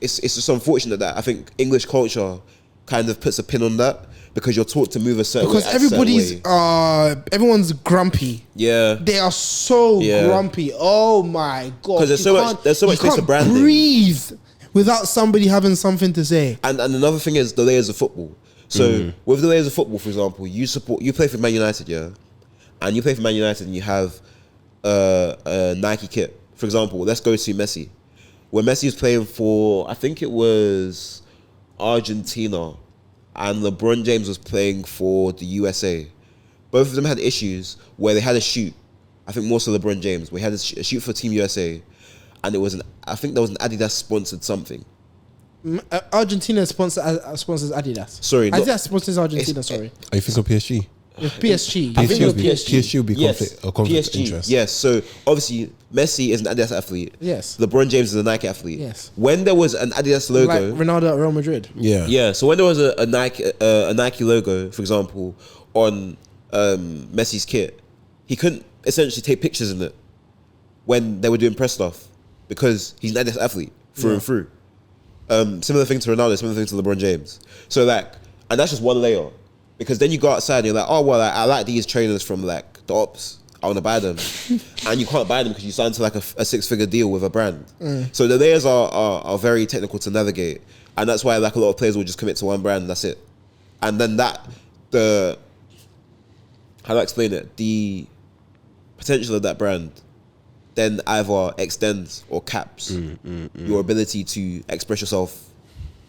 it's just unfortunate that I think English culture kind of puts a pin on that, because you're taught to move a certain way. Because everyone's grumpy. Yeah. They are so grumpy. Oh my god! Because there's so much space for branding. Breathe without somebody having something to say. And another thing is the layers of football. So with the layers of football, for example, you play for Man United, yeah, and you play for Man United, and you have a Nike kit. For example, let's go to Messi. When Messi was playing for, I think it was Argentina, and LeBron James was playing for the USA. Both of them had issues where they had a shoot. I think more so LeBron James. We had a shoot for Team USA, and I think there was an Adidas sponsored something. Argentina sponsors Adidas. Sorry, Adidas sponsors Argentina. Sorry, Are you think of PSG? PSG. I think it was PSG will be conflict of interest. Yes, so obviously Messi is an Adidas athlete. Yes. LeBron James is a Nike athlete. Yes. When there was an Adidas logo, Like Ronaldo at Real Madrid. Yeah. so when there was a Nike logo, for example, on Messi's kit, he couldn't essentially take pictures in it when they were doing press stuff, because he's an Adidas athlete through and through. Similar thing to Ronaldo, similar thing to LeBron James. So like, and that's just one layer. Because then you go outside and you're like, oh, well, I like these trainers from like the ops. I want to buy them. And you can't buy them because you signed to like a 6-figure deal with a brand. So the layers are very technical to navigate. And that's why like a lot of players will just commit to one brand and that's it. And then how do I explain it? The potential of that brand then either extends or caps your ability to express yourself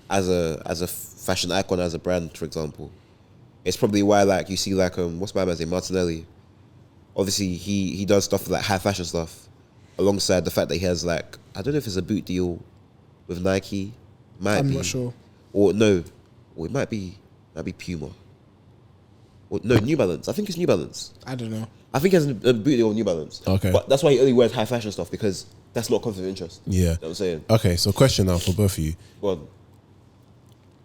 as a fashion icon, as a brand, for example. It's probably why like you see like what's my man's name, Martinelli. Obviously he does stuff like high fashion stuff, alongside the fact that he has like, I don't know if it's a boot deal with Nike, I'm not sure. or no, or it might be Puma. Or, no, New Balance. I think it's New Balance. I don't know. I think he has a boot deal on New Balance. Okay. But that's why he only wears high fashion stuff, because that's not conflict of interest. Yeah. You know what I'm saying? Okay, so question now for both of you. Go on.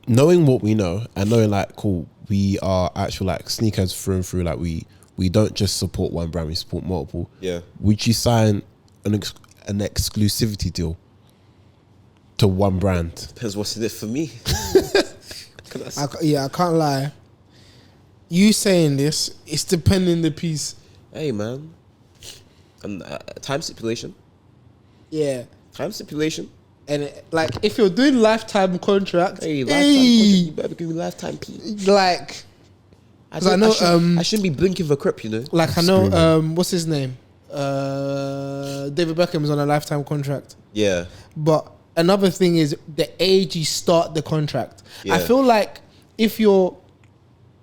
Knowing what we know and knowing like, cool, we are actual like sneakers through and through. Like we don't just support one brand, we support multiple. Yeah. Would you sign an exclusivity deal to one brand? Depends what's in it for me. I can't lie. You saying this, it's depending the piece. Hey, man. And time stipulation. Yeah. Time stipulation. And like, if you're doing lifetime contract, Hey, lifetime contract, you better give me lifetime P. Like, I know, I shouldn't be blinking for crep, you know. like I know, what's his name? David Beckham is on a lifetime contract. Yeah. But another thing is the age you start the contract. Yeah. I feel like if you're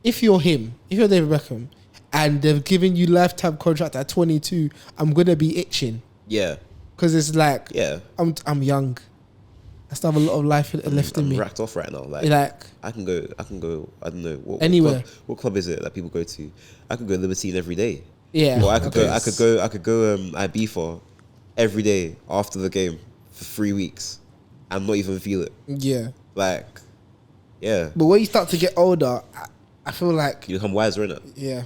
David Beckham, and they've given you lifetime contract at 22, I'm gonna be itching. Yeah. Because it's like, Yeah. I'm young. I still have a lot of life left in I'm me. racked off right now. Like I can go. I don't know Anywhere. What club is it that people go to? I could go Libertine every day. Yeah. Or I could go Ibiza every day after the game for 3 weeks and not even feel it. Yeah. Like, yeah. But when you start to get older, I feel like, You become wiser, innit? yeah.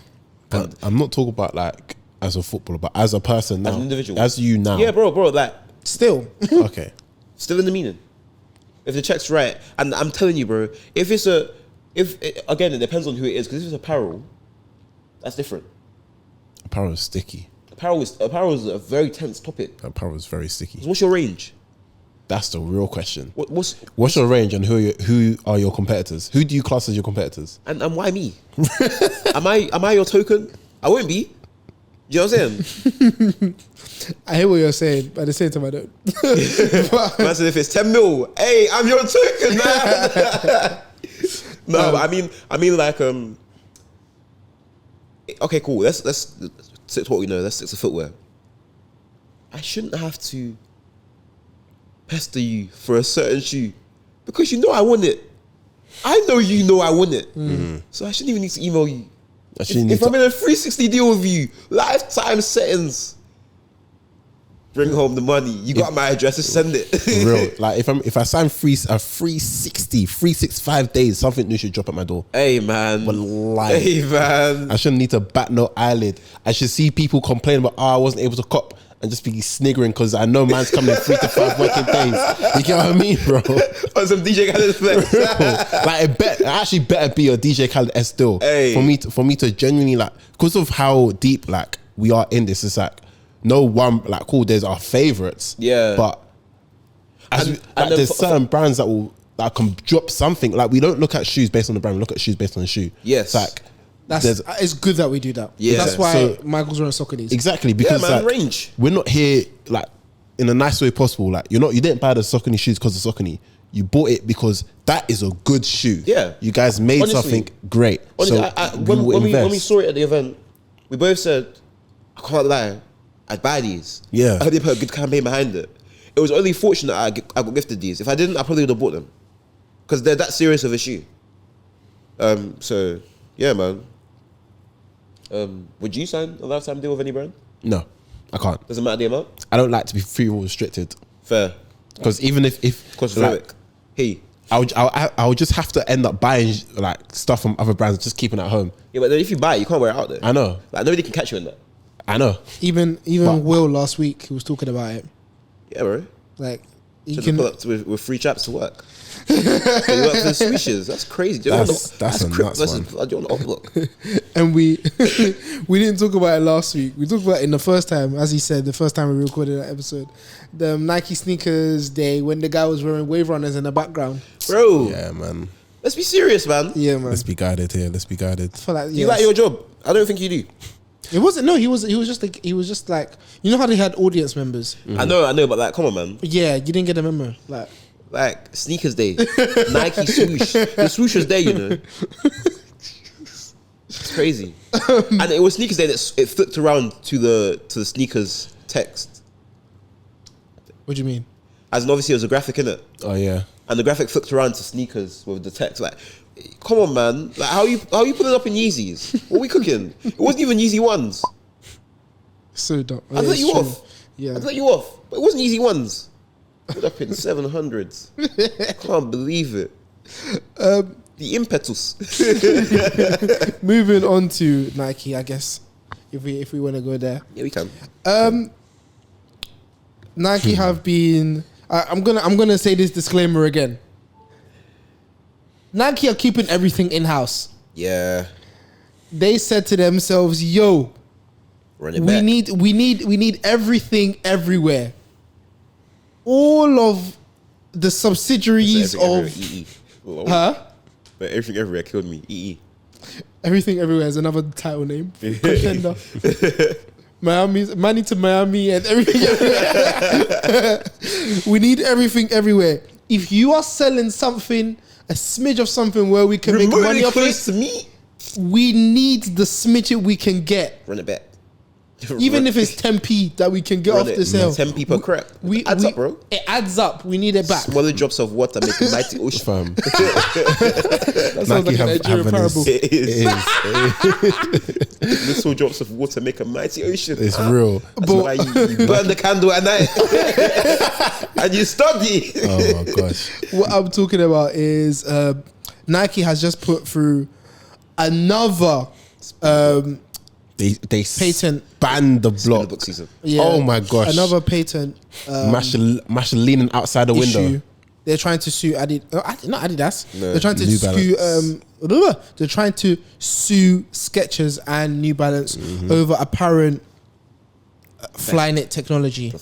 But I'm not talking about like as a footballer, but as a person now, As an individual. as you now. Yeah, bro. Like, Still. Okay. still in the meaning. If the check's right, and I'm telling you, bro, again, it depends on who it is, because if it's apparel, that's different. Apparel is sticky. Apparel is a very tense topic. Apparel is very sticky. What's your range? That's the real question. What's your range, and who are your competitors? Who do you class as your competitors? and why me? Am I your token? I won't be. You know what I'm saying? I hear what you're saying, but at the same time, I don't. Man said if it's 10 mil, hey, I'm your token, man. No, but I mean like okay, cool. Let's stick to what we know. Let's stick to footwear. I shouldn't have to pester you for a certain shoe because you know I want it. I know you know I want it. So I shouldn't even need to email you. If I'm in a 360 deal with you, lifetime settings, bring home the money. You got my address, just send it. Real. Like if I sign a 365 days, something new should drop at my door. Hey man. Wallahi. Hey man. I shouldn't need to bat no eyelid. I should see people complain about I wasn't able to cop and just be sniggering because I know man's coming in 3 to 5 working days. You get what I mean, bro? On some DJ Khaled flex. Like it actually better be a DJ Khaled S still. Hey. For me to genuinely like, because of how deep like we are in this, it's like no one like cool. There's our favorites, yeah. But there's certain brands that can drop something. Like we don't look at shoes based on the brand. We look at shoes based on the shoe. Yes, it's like it's good that we do that. Yeah, that's why Michael's wearing Socrates. Exactly, because man, like, range. We're not here like in a nice way possible. Like you didn't buy the Saucony shoes because of Saucony. You bought it because that is a good shoe. Yeah, you guys made something great. Honestly, so when we saw it at the event, we both said, I can't lie, I'd buy these. Yeah, I heard they put a good campaign behind it. It was only fortunate I got gifted these. If I didn't, I probably would have bought them because they're that serious of a shoe. So yeah, man. Would you sign a lifetime deal with any brand? No, I can't. Doesn't matter the amount. I don't like to be free or restricted. Fair. Because even if like, hey, I would just have to end up buying like stuff from other brands, just keeping it at home. Yeah, but then if you buy it, you can't wear it out there. I know. Like nobody can catch you in that. I know. Even Will last week, he was talking about it. Yeah, bro. Like you Should can pull up with free chaps to work. So you work for the swishes. That's crazy. That's a nuts one. Do you want to look? And we didn't talk about it last week. We talked about it in the first time, as he said, the first time we recorded that episode. The Nike sneakers day when the guy was wearing Wave Runners in the background. Bro. Yeah, man. Let's be serious, man. Yeah, man. Let's be guided here. Let's be guided. I feel like, Do you like your job? I don't think you do. It wasn't. No, he was just like you know how they had audience members. Mm-hmm. I know, but like, come on, man. Yeah, you didn't get a memo. Like sneakers day, Nike swoosh. The swoosh was there, you know. It's crazy. And it was sneakers day that it flipped around to the sneakers text. What do you mean? As in, obviously, it was a graphic in it. Oh yeah. And the graphic flipped around to sneakers with the text. Like, Come on, man. Like, how you putting up in Yeezys? What are we cooking? It wasn't even Yeezy ones. So dumb. I let you off. Yeah. I let you off. But it wasn't Yeezy ones. Put up in 700s. Can't believe it. The impetus. Moving on to Nike, I guess. If we want to go there. Yeah, we can. Nike have been. I'm gonna say this disclaimer again. Nike are keeping everything in house. Yeah. They said to themselves, "Yo, Run it we back. need everything everywhere. All of the subsidiaries Everything of everywhere. Lol. huh? But everything everywhere killed me. Everything everywhere is another title name. Contender. Miami to Miami and everything everywhere. We need everything everywhere. If you are selling something, a smidge of something where we can make money off close it, to me. we need the smidge we can get. Run it back. Even if it's 10p that we can get off the sale. 10p per crap. It adds up, bro. It adds up. We need it back. Smaller drops of water make a mighty ocean. Fam. That sounds like a Nigerian parable. It is. It is. Little drops of water make a mighty ocean. It's real. That's why you burn the candle at night and you study. Oh my gosh. What I'm talking about is Nike has just put through another They patent. banned the The block. book season. Oh my gosh. Another patent Masha leaning outside the issue. window. They're trying to sue not Adidas. No, they're trying to New sue they're trying to sue Skechers and New Balance over apparent flyknit technology.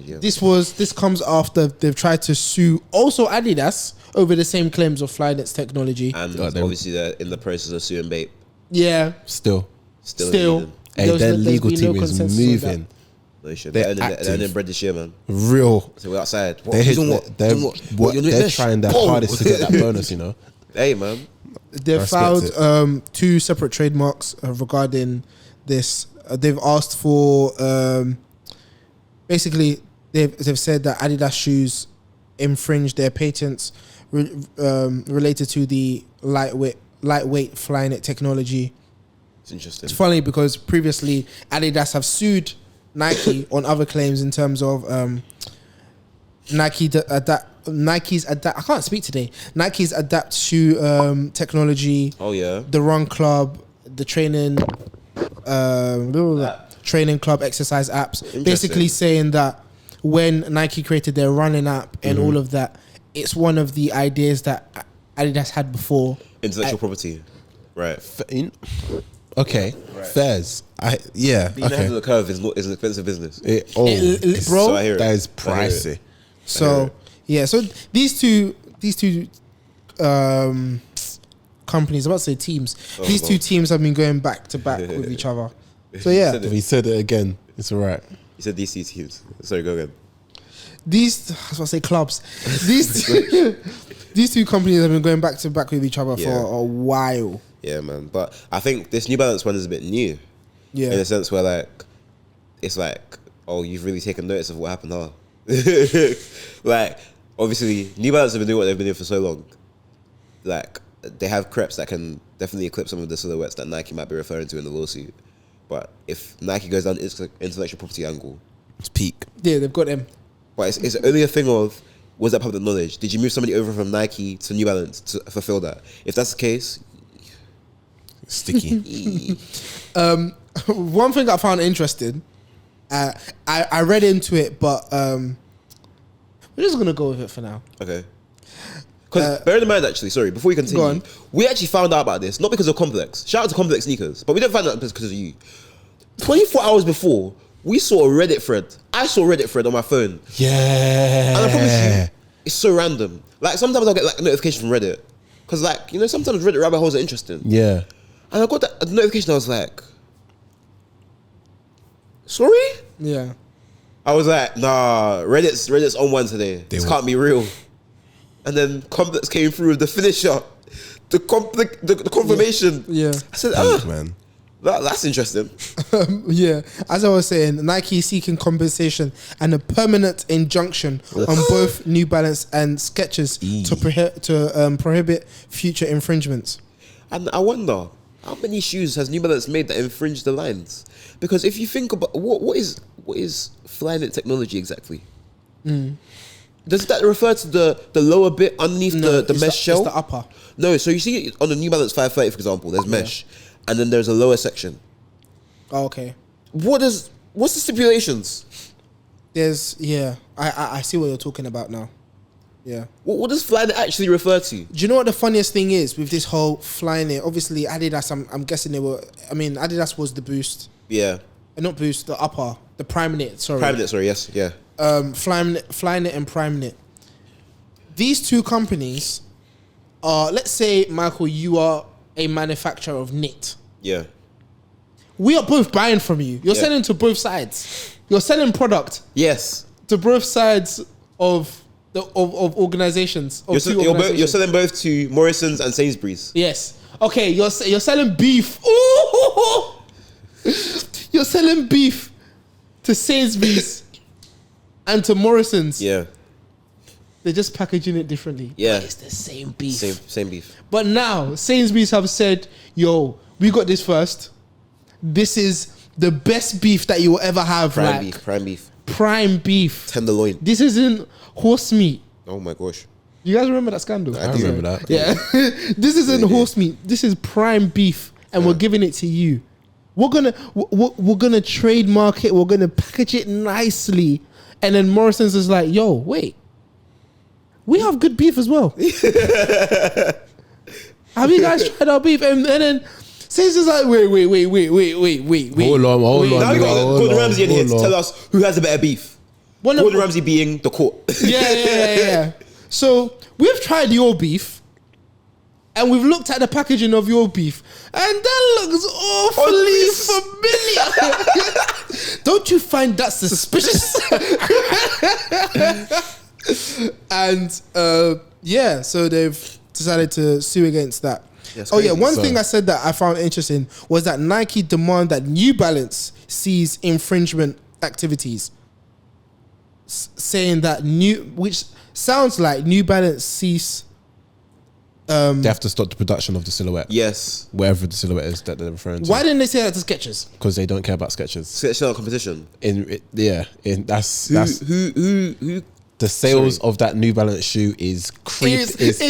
Yeah. This comes after they've tried to sue also Adidas over the same claims of flyknit's technology. And God, obviously they're in the process of suing Bape. Yeah. Still. Still. Hey, their there's legal been team is consensus on moving. No shit. They're They're active. earning bread this year, man. Real. So we're outside. What? They're, Using what? they're, Using what? You're doing they're this? trying their Whoa. hardest to get that bonus, you know. Hey, man. They've Respect filed two separate trademarks regarding this. They've asked for basically they've said that Adidas shoes infringe their patents related to the lightweight flyknit technology. It's interesting. It's funny because previously Adidas have sued Nike on other claims in terms of Nike's adapt. I can't speak today. Nike's adapt shoe technology. Oh yeah. The Run Club, the training training club exercise apps. Basically saying that when Nike created their running app and all of that, it's one of the ideas that Adidas had before. Intellectual property. Right. Okay, fairs. Being ahead Okay. of the curve is an expensive business. Bro, So I hear it. that is I hear it. pricey. So yeah, so these two companies, I'm about to say teams. These two teams have been going back to back with each other. So yeah, If he said it again, it's alright. You said these two teams. Sorry, go again. these I was about to say clubs. These two companies have been going back to back with each other for a while. Yeah, man. But I think this New Balance one is a bit new. Yeah, In a sense where like it's like, oh, you've really taken notice of what happened, huh? Like, obviously, New Balance have been doing what they've been doing for so long. Like, they have creps that can definitely eclipse some of the silhouettes that Nike might be referring to in the lawsuit. But if Nike goes down its intellectual property angle, It's peak. yeah, they've got them. but it's only a thing of, was that public knowledge? Did you move somebody over from Nike to New Balance to fulfill that? If that's the case, Sticky. One thing I found interesting, I read into it, but we're just gonna go with it for now. okay. Because bear in mind, actually, sorry, before we Go continue, on. we actually found out about this, not because of Complex. Shout out to Complex Sneakers, but we didn't find out because of you. 24 hours before, we saw a Reddit thread. I saw a Reddit thread on my phone. Yeah. And I promise you, it's so random. Like, sometimes I'll get like a notification from Reddit. Because, like, you know, sometimes Reddit rabbit holes are interesting. Yeah. And I got that notification, I was like, sorry? Yeah, I was like, nah, Reddit's on one today. This can't be real. And then Complex came through with the finisher, the confirmation. yeah. I said, Peak, man. That's interesting. Yeah, as I was saying, Nike is seeking compensation and a permanent injunction on both New Balance and Skechers to prohibit future infringements. And I wonder, how many shoes has New Balance made that infringe the lines? Because if you think about what is flyknit technology exactly? Does that refer to the lower bit underneath the mesh shell? It's the upper. No, so you see on the New Balance 530, for example, there's mesh, and then there's a lower section. Oh, okay. What's the stipulations? I see what you're talking about now. Yeah. What does flyknit actually refer to? Do you know what the funniest thing is with this whole flyknit? Obviously, Adidas. I'm guessing Adidas was the Boost. Yeah. Not Boost, the upper, the PrimeKnit. Sorry. PrimeKnit. Sorry. Yes. Yeah. Flyknit and PrimeKnit. These two companies are. Let's say, Michael, you are a manufacturer of knit. Yeah. We are both buying from you. You're selling to both sides. You're selling product. Yes. To both sides of organizations. You're selling both to Morrison's and Sainsbury's. Yes. Okay. You're selling beef. Ooh. You're selling beef to Sainsbury's and to Morrison's. Yeah. They're just packaging it differently. Yeah. But it's the same beef. Same beef. But now Sainsbury's have said, "Yo, we got this first. This is the best beef that you will ever have. Prime beef. Tenderloin. This isn't horse meat." Oh my gosh. You guys remember that scandal? I remember that. Yeah. This isn't horse meat. This is prime beef, and we're giving it to you. We're gonna trademark it. We're gonna package it nicely, and then Morrison's is like, "Yo, wait, we have good beef as well. Have you guys tried our beef?" And then Sainsbury's like, wait. Hold on. Now we got Gordon Ramsay in here to tell us who has the better beef. Gordon Ramsay being the court. Yeah. So we've tried your beef, and we've looked at the packaging of your beef, and that looks awfully familiar. Don't you find that suspicious? And so they've decided to sue against that. One thing I said that I found interesting was that Nike demand that New Balance cease infringement activities, saying that which sounds like New Balance cease. They have to stop the production of the silhouette. Yes, wherever the silhouette is that they're referring to. Why didn't they say that to Skechers? Because they don't care about Skechers. Skechers are competition. That's who. The sales of that New Balance shoe is creeping up. It's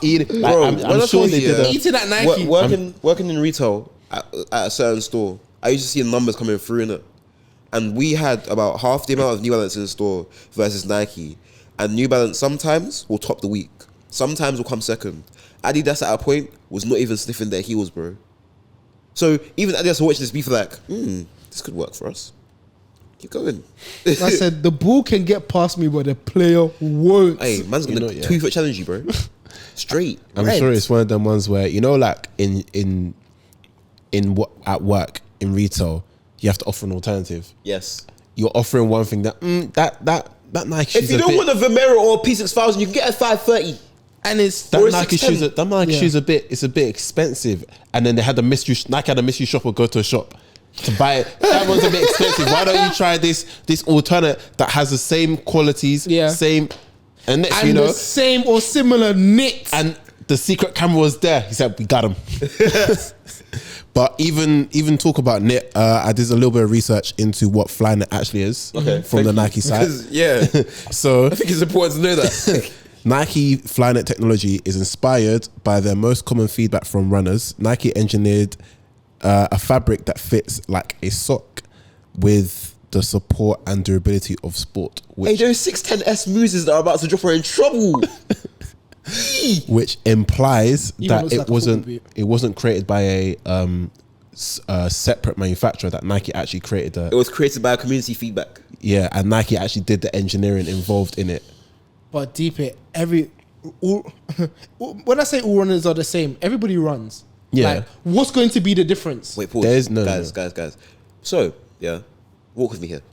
eating. Like, Bro, I'm sure they did eating at Nike. Working in retail at a certain store, I used to see the numbers coming through in it, and we had about half the amount of New Balance in the store versus Nike, and New Balance sometimes will top the week, sometimes will come second. Adidas at a point was not even sniffing their heels, bro. So even Adidas are watching this beef like, this could work for us. Keep going. I said the ball can get past me, but the player won't. Hey, man's gonna 2-foot challenge you, bro. Straight. I'm sure it's one of them ones where, you know, like at work in retail, you have to offer an alternative. Yes. You're offering one thing that Nike shoes. If you don't want a Vomero or a P6000, you can get a 530. And it's that Nike shoes. That Nike shoes it's a bit expensive. And then they had Nike had a mystery shopper go to a shop to buy it. That one's a bit expensive. Why don't you try this alternate that has the same qualities, same, and next you know, the same or similar knit, and the secret camera was there. He said, "We got him." But even talk about knit. I did a little bit of research into what flyknit actually is from the Nike side. So I think it's important to know that. Nike flyknit technology is inspired by their most common feedback from runners. Nike engineered a fabric that fits like a sock with the support and durability of sport. Hey, those 610S mooses that are about to drop are in trouble. Which implies that it wasn't created by a separate manufacturer, that Nike actually created it was created by a community feedback. Yeah, and Nike actually did the engineering involved in it. But deep it, when I say all runners are the same, everybody runs. Yeah. Like, what's going to be the difference? Wait, pause. Guys. So, walk with me here.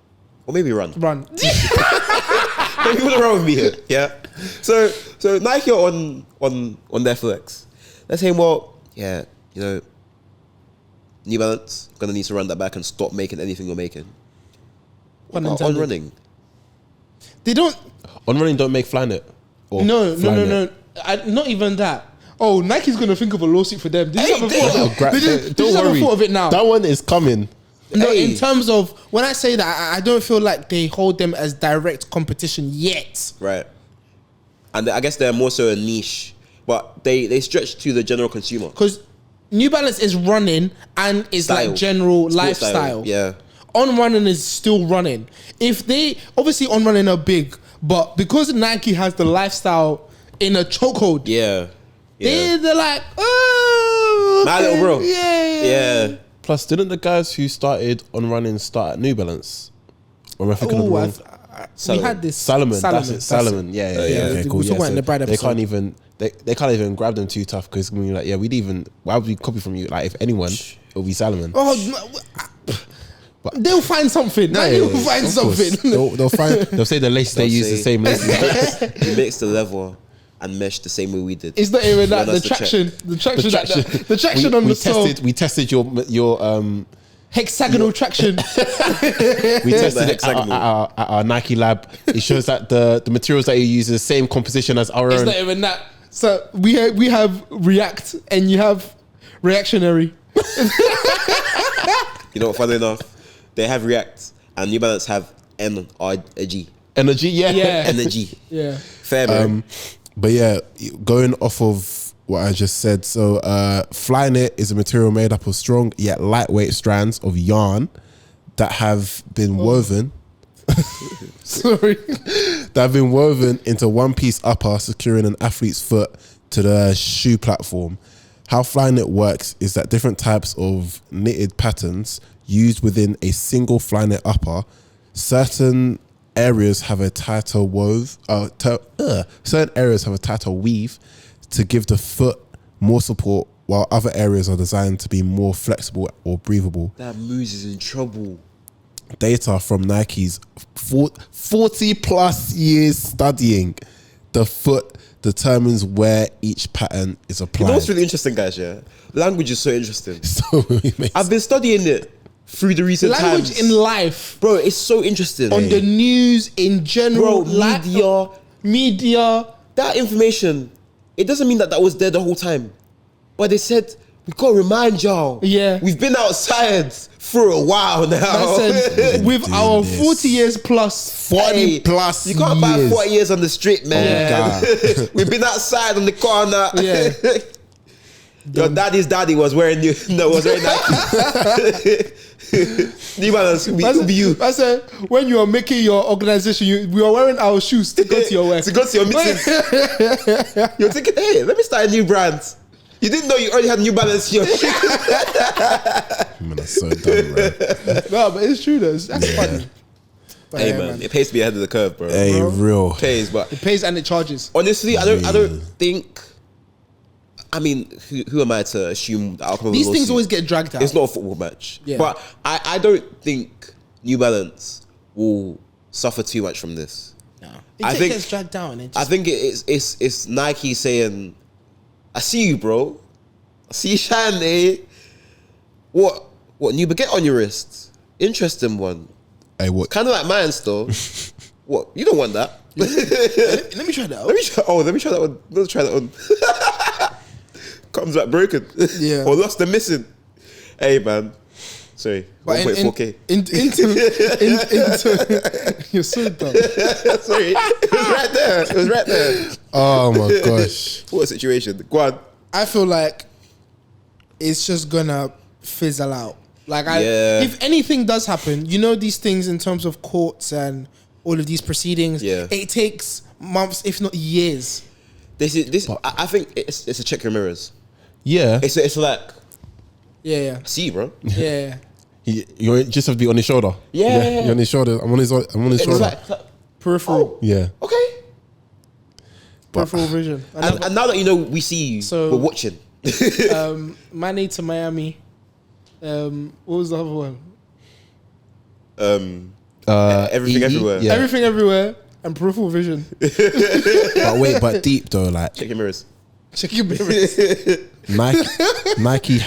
Or maybe run. Run. Maybe you want to run with me here. Yeah. So Nike are on their flex. They're saying, well, New Balance gonna need to run that back and stop making anything you're making. Pun On intended. running. They don't. On running, don't make flyknit. Or No. flyknit. Not even that. Oh, Nike's gonna think of a lawsuit for them. They just haven't thought of it. Don't worry. Thought of it now. That one is coming. No, Hey. in terms of when I say that, I don't feel like they hold them as direct competition yet. Right. And I guess they're more so a niche, but they stretch to the general consumer. Because New Balance is running and it's Style. like general Sport lifestyle. style, yeah. On running is still running. If they obviously on running are big, but because Nike has the lifestyle in a chokehold, Yeah. they're like, oh, My little bro. yeah. Plus, didn't the guys who started on running start at New Balance? Or am I thinking of the Oh, wrong? we had this Salomon, that's it. Salomon, yeah. Okay, cool. We're talking about in the Bride they episode. can't even they can't even grab them too tough because like, yeah, why would we copy from you? Like, if anyone, it'll be Salomon. Oh, they'll find something. Yeah, They'll yeah, find of course. something. They'll find. They'll say the laces they They'll use the say- same laces. You mix the leather and mesh the same way we did. It's not even that. Run us The check. traction The traction on we the sole. we tested your Hexagonal traction. we tested it at hexagonal. our Nike lab. It shows that the materials that you use is the same composition as our It's own. not even that. So we have React and you have Reactionary. You know what? Funny enough, they have React and New Balance have NRG. Energy, yeah. Yeah. Energy. Yeah. Fair, man. But yeah, going off of what I just said, so flyknit is a material made up of strong yet lightweight strands of yarn that have been woven. Sorry. That have been woven into one piece upper, securing an athlete's foot to the shoe platform. How flyknit works is that different types of knitted patterns used within a single flyknit upper, certain areas have a tighter certain areas have a tighter weave to give the foot more support, while other areas are designed to be more flexible or breathable. That Moose is in trouble. Data from Nike's 40 plus years studying the foot determines where each pattern is You applied. know what's really interesting, guys? Yeah, language is so interesting. So it makes I've been studying it through the recent Language times. in life. Bro, it's so interesting. On the news in general. Bro, Media. that information, it doesn't mean that was there the whole time. But they said, we got to remind y'all. Yeah. We've been outside for a while now. That said, with doing our this. 40 years plus. 40 plus You can't buy years. 40 years on the street, man. God. We've been outside on the corner. Yeah. Your daddy's daddy was wearing Nike. New Balance, will be you. I said, when you are making your organization, we are wearing our shoes to go to your work. To go to your meetings. You're thinking, hey, let me start a new brand. You didn't know you already had New Balance here. Man, that's so dumb, bro. No, but it's true though. That's funny. But Hey, yeah, man, it pays to be ahead of the curve, bro. Hey, real. It pays, but It pays and it charges. honestly, I don't think. I mean, who am I to assume the outcome of These the things lawsuit? always get dragged out. It's not a football match, Yeah. but I don't think New Balance will suffer too much from this. No. I It think- gets dragged down. It I just, think it's Nike saying, "I see you, bro. I see you shine, eh? What new baguette on your wrist? Interesting one. Hey, what? Kind of like mine, still. What? You don't want that? let me try that out. Let me try that one. Let's try that one. Comes back broken. Yeah. Or lost and missing. Hey, man. Sorry. But 1.4K. into you're so dumb. Sorry. It was right there. It was right there. Oh my gosh. What a situation. Go on. I feel like it's just gonna fizzle out. Like, Yeah. if anything does happen, you know, these things in terms of courts and all of these proceedings, Yeah. it takes months, if not years. I think it's a check your mirrors. Yeah. It's like, Yeah, see, bro. yeah. You just have to be on his shoulder. Yeah. You're on his shoulder. I'm on his It's shoulder. like, Peripheral, Yeah. okay. peripheral vision. And now that you know we see you, So- we're watching. Mane to Miami. What was the other one? Everything EE? everywhere. Yeah. Everything everywhere and peripheral vision. But wait, but deep though, like Check your mirrors. Check your mirrors. Nike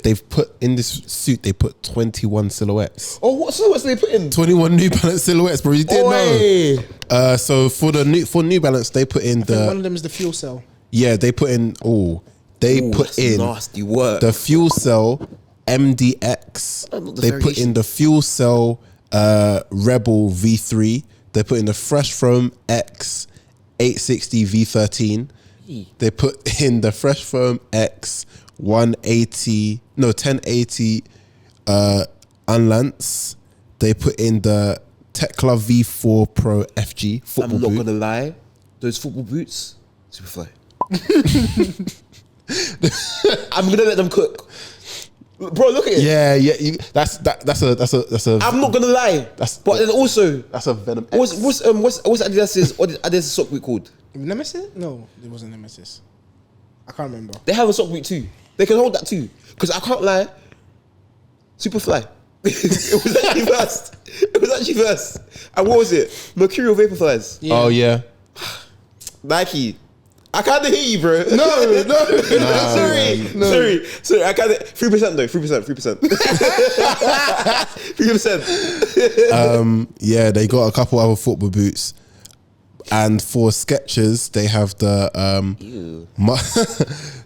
they've put in this suit, they put 21 silhouettes. Oh, what silhouettes they put in? 21 New Balance silhouettes, bro. You didn't know. So for New Balance, they put in one of them is the fuel cell. Yeah, they put in put in nasty work. The fuel cell MDX. They put in the fuel cell Rebel V3. They put in the Fresh Foam X 860 V13. They put in the Fresh Foam X 1080 Unlance. They put in the Tekla V4 Pro FG football boot. I'm not gonna lie, those football boots, super fly. I'm gonna let them cook, bro. Look at it. Yeah. That's a. I'm not gonna lie. But then also that's a Venom. What's Adidas's? What Adidas's sock boot called? Nemesis? No, it wasn't Nemesis. I can't remember. They have a sock boot too. They can hold that too. Because I can't lie, Superfly. It was actually first. And what was it? Mercurial Vaporflies. Yeah. Oh yeah. Nike. I can't hear you, bro. No. Sorry. I can't. 3% though. 3%. 3%. Yeah, they got a couple other football boots. And for Skechers, they have the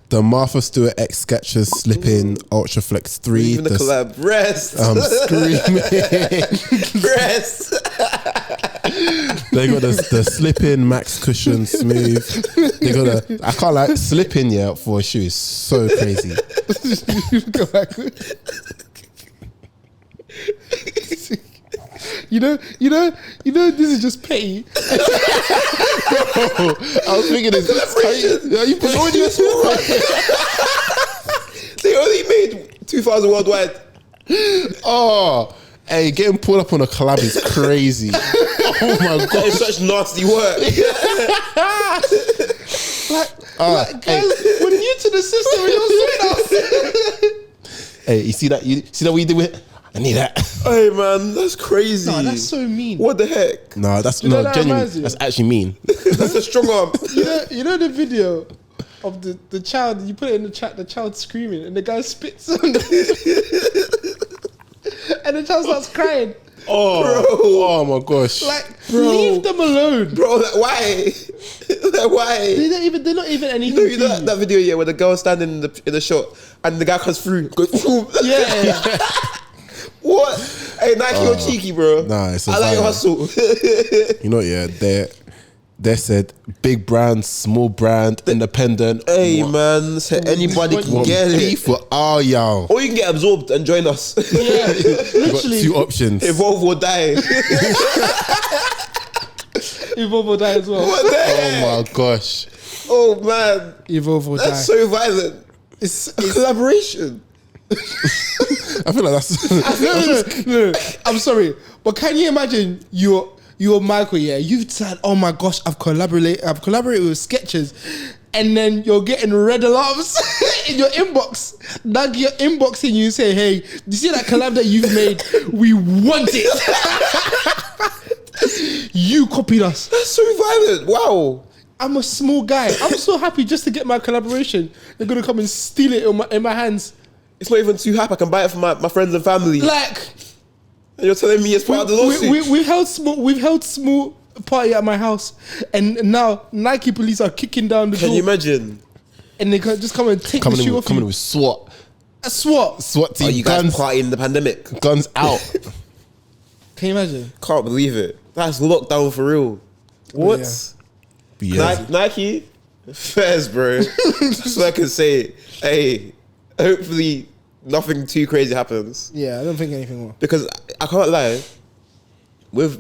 the Martha Stewart X Skechers Slip-In Ultra Flex 3. Even the collab. Rest. I'm screaming. Rest. They got the Slip-In Max Cushion Smooth. They got I can't like Slip-In for a shoe is so crazy. Go back. You know, this is just petty. Bro, I was thinking this. They only made 2,000 worldwide. Oh, hey, getting pulled up on a collab is crazy. Oh my god, it's such nasty work. Guys, we're new to the system. Hey, you see that? You see that what you did with? I need that. Hey man, that's crazy. No, that's so mean. What the heck? No, that's not genuine. That's actually mean. That's a strong arm. You know the video of the child. You put it in the chat. The child screaming, and the guy spits on the and the child starts crying. Oh, bro. Oh my gosh! Like, leave them alone, bro. Like, why? Like, why? They're not even anything. You know that video, where the girl's standing in the shot, and the guy comes through, goes, yeah. What? Hey, Nike, you're cheeky, bro. Nah, it's I like your hustle. You know, yeah, they said big brand, small brand, independent. Hey, man, so anybody can get it. For all y'all. Or you can get absorbed and join us. Yeah, literally. Got 2 options. Evolve or die. Evolve or die as well. What the heck? Oh my gosh. Oh man. Evolve or die. That's so violent. It's a collaboration. I feel like that's no. I'm sorry, but can you imagine you're Michael? Yeah, you've said, "Oh my gosh, I've collaborated with Skechers," and then you're getting red alarms in your inbox. Like you're inboxing you, say, "Hey, do you see that collab that you've made? We want it." You copied us. That's so violent. Wow. I'm a small guy. I'm so happy just to get my collaboration. They're gonna come and steal it in my hands. It's not even too hype. I can buy it for my friends and family. Like, and you're telling me it's part of the lawsuit. We've held small party at my house, and now Nike police are kicking down the door. Can you imagine? And they can just come and take the shoe off. Coming with SWAT. A SWAT Oh, team. you guys party in the pandemic. Guns out. Can you imagine? Can't believe it. That's lockdown for real. What? Yeah. Nike, fairs, bro. That's what I can say. Hey, hopefully nothing too crazy happens. Yeah, I don't think anything will. Because I can't lie. With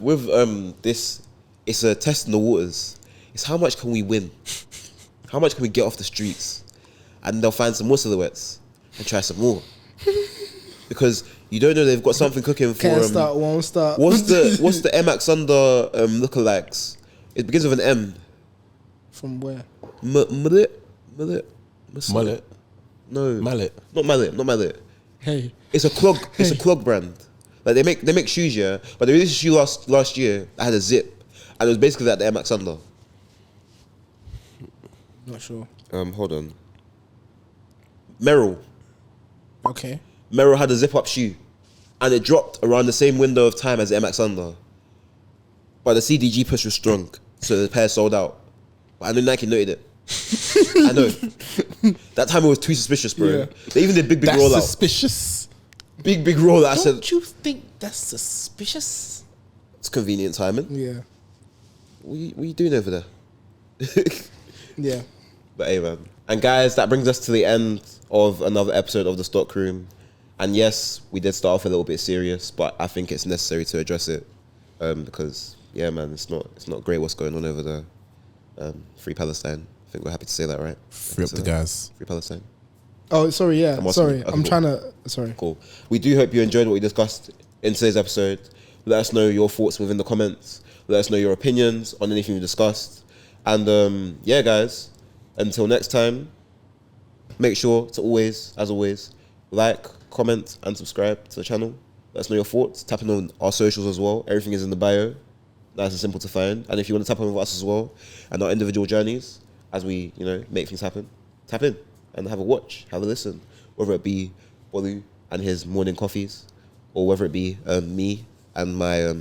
this, it's a test in the waters. It's how much can we win? How much can we get off the streets? And they'll find some more silhouettes and try some more. Because you don't know they've got something cooking for. Can't start, won't start. What's the MX under lookalikes? It begins with an M. From where? Mullet? No. Mallet. Not Mallet. Hey. It's a clog. It's a clog brand. Like they make shoes, yeah. But they released a shoe last year that had a zip, and it was basically like the MX under. Not sure. Hold on. Merrill. Okay. Merrill had a zip-up shoe, and it dropped around the same window of time as the MX Thunder. But the CDG push was strong, so the pair sold out. But I know Nike noted it. I know. That time it was too suspicious, bro. Yeah. They even did big That's rollout. suspicious. Big rollout. I said, Don't you think that's suspicious? it's convenient timing. Yeah. What are you doing over there? Yeah. But hey, man. And guys, that brings us to the end of another episode of The Stockroom. And yes, we did start off a little bit serious, but I think it's necessary to address it. Because, yeah, man, it's not great what's going on over there. Free Palestine. I think we're happy to say that, right? Free up the guys. Free Palestine. Oh, sorry, yeah. Sorry. Okay, I'm cool. trying to... Sorry. Cool. We do hope you enjoyed what we discussed in today's episode. Let us know your thoughts within the comments. Let us know your opinions on anything we discussed. And, yeah, guys, until next time, make sure to always, as always, like, comment, and subscribe to the channel. Let us know your thoughts. Tap in on our socials as well. Everything is in the bio. Nice and simple to find. And if you want to tap in with us as well and our individual journeys as we, make things happen, tap in and have a watch, have a listen. Whether it be Bolu and his morning coffees, or whether it be me and my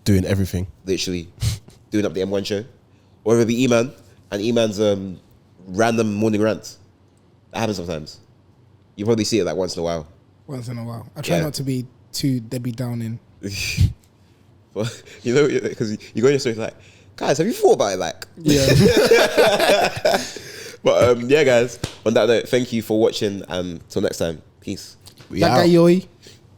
Doing everything. literally doing up the M1 show, or whether it be E-Man and E-Man's random morning rant. That happens sometimes. You probably see it like once in a while. Once in a while. I try Yeah. not to be too Debbie Downing. But because you go in your story like, guys, have you thought about it? Like, Yeah. but yeah, guys. On that note, thank you for watching, and till next time, peace. We That out. guy, Yoi.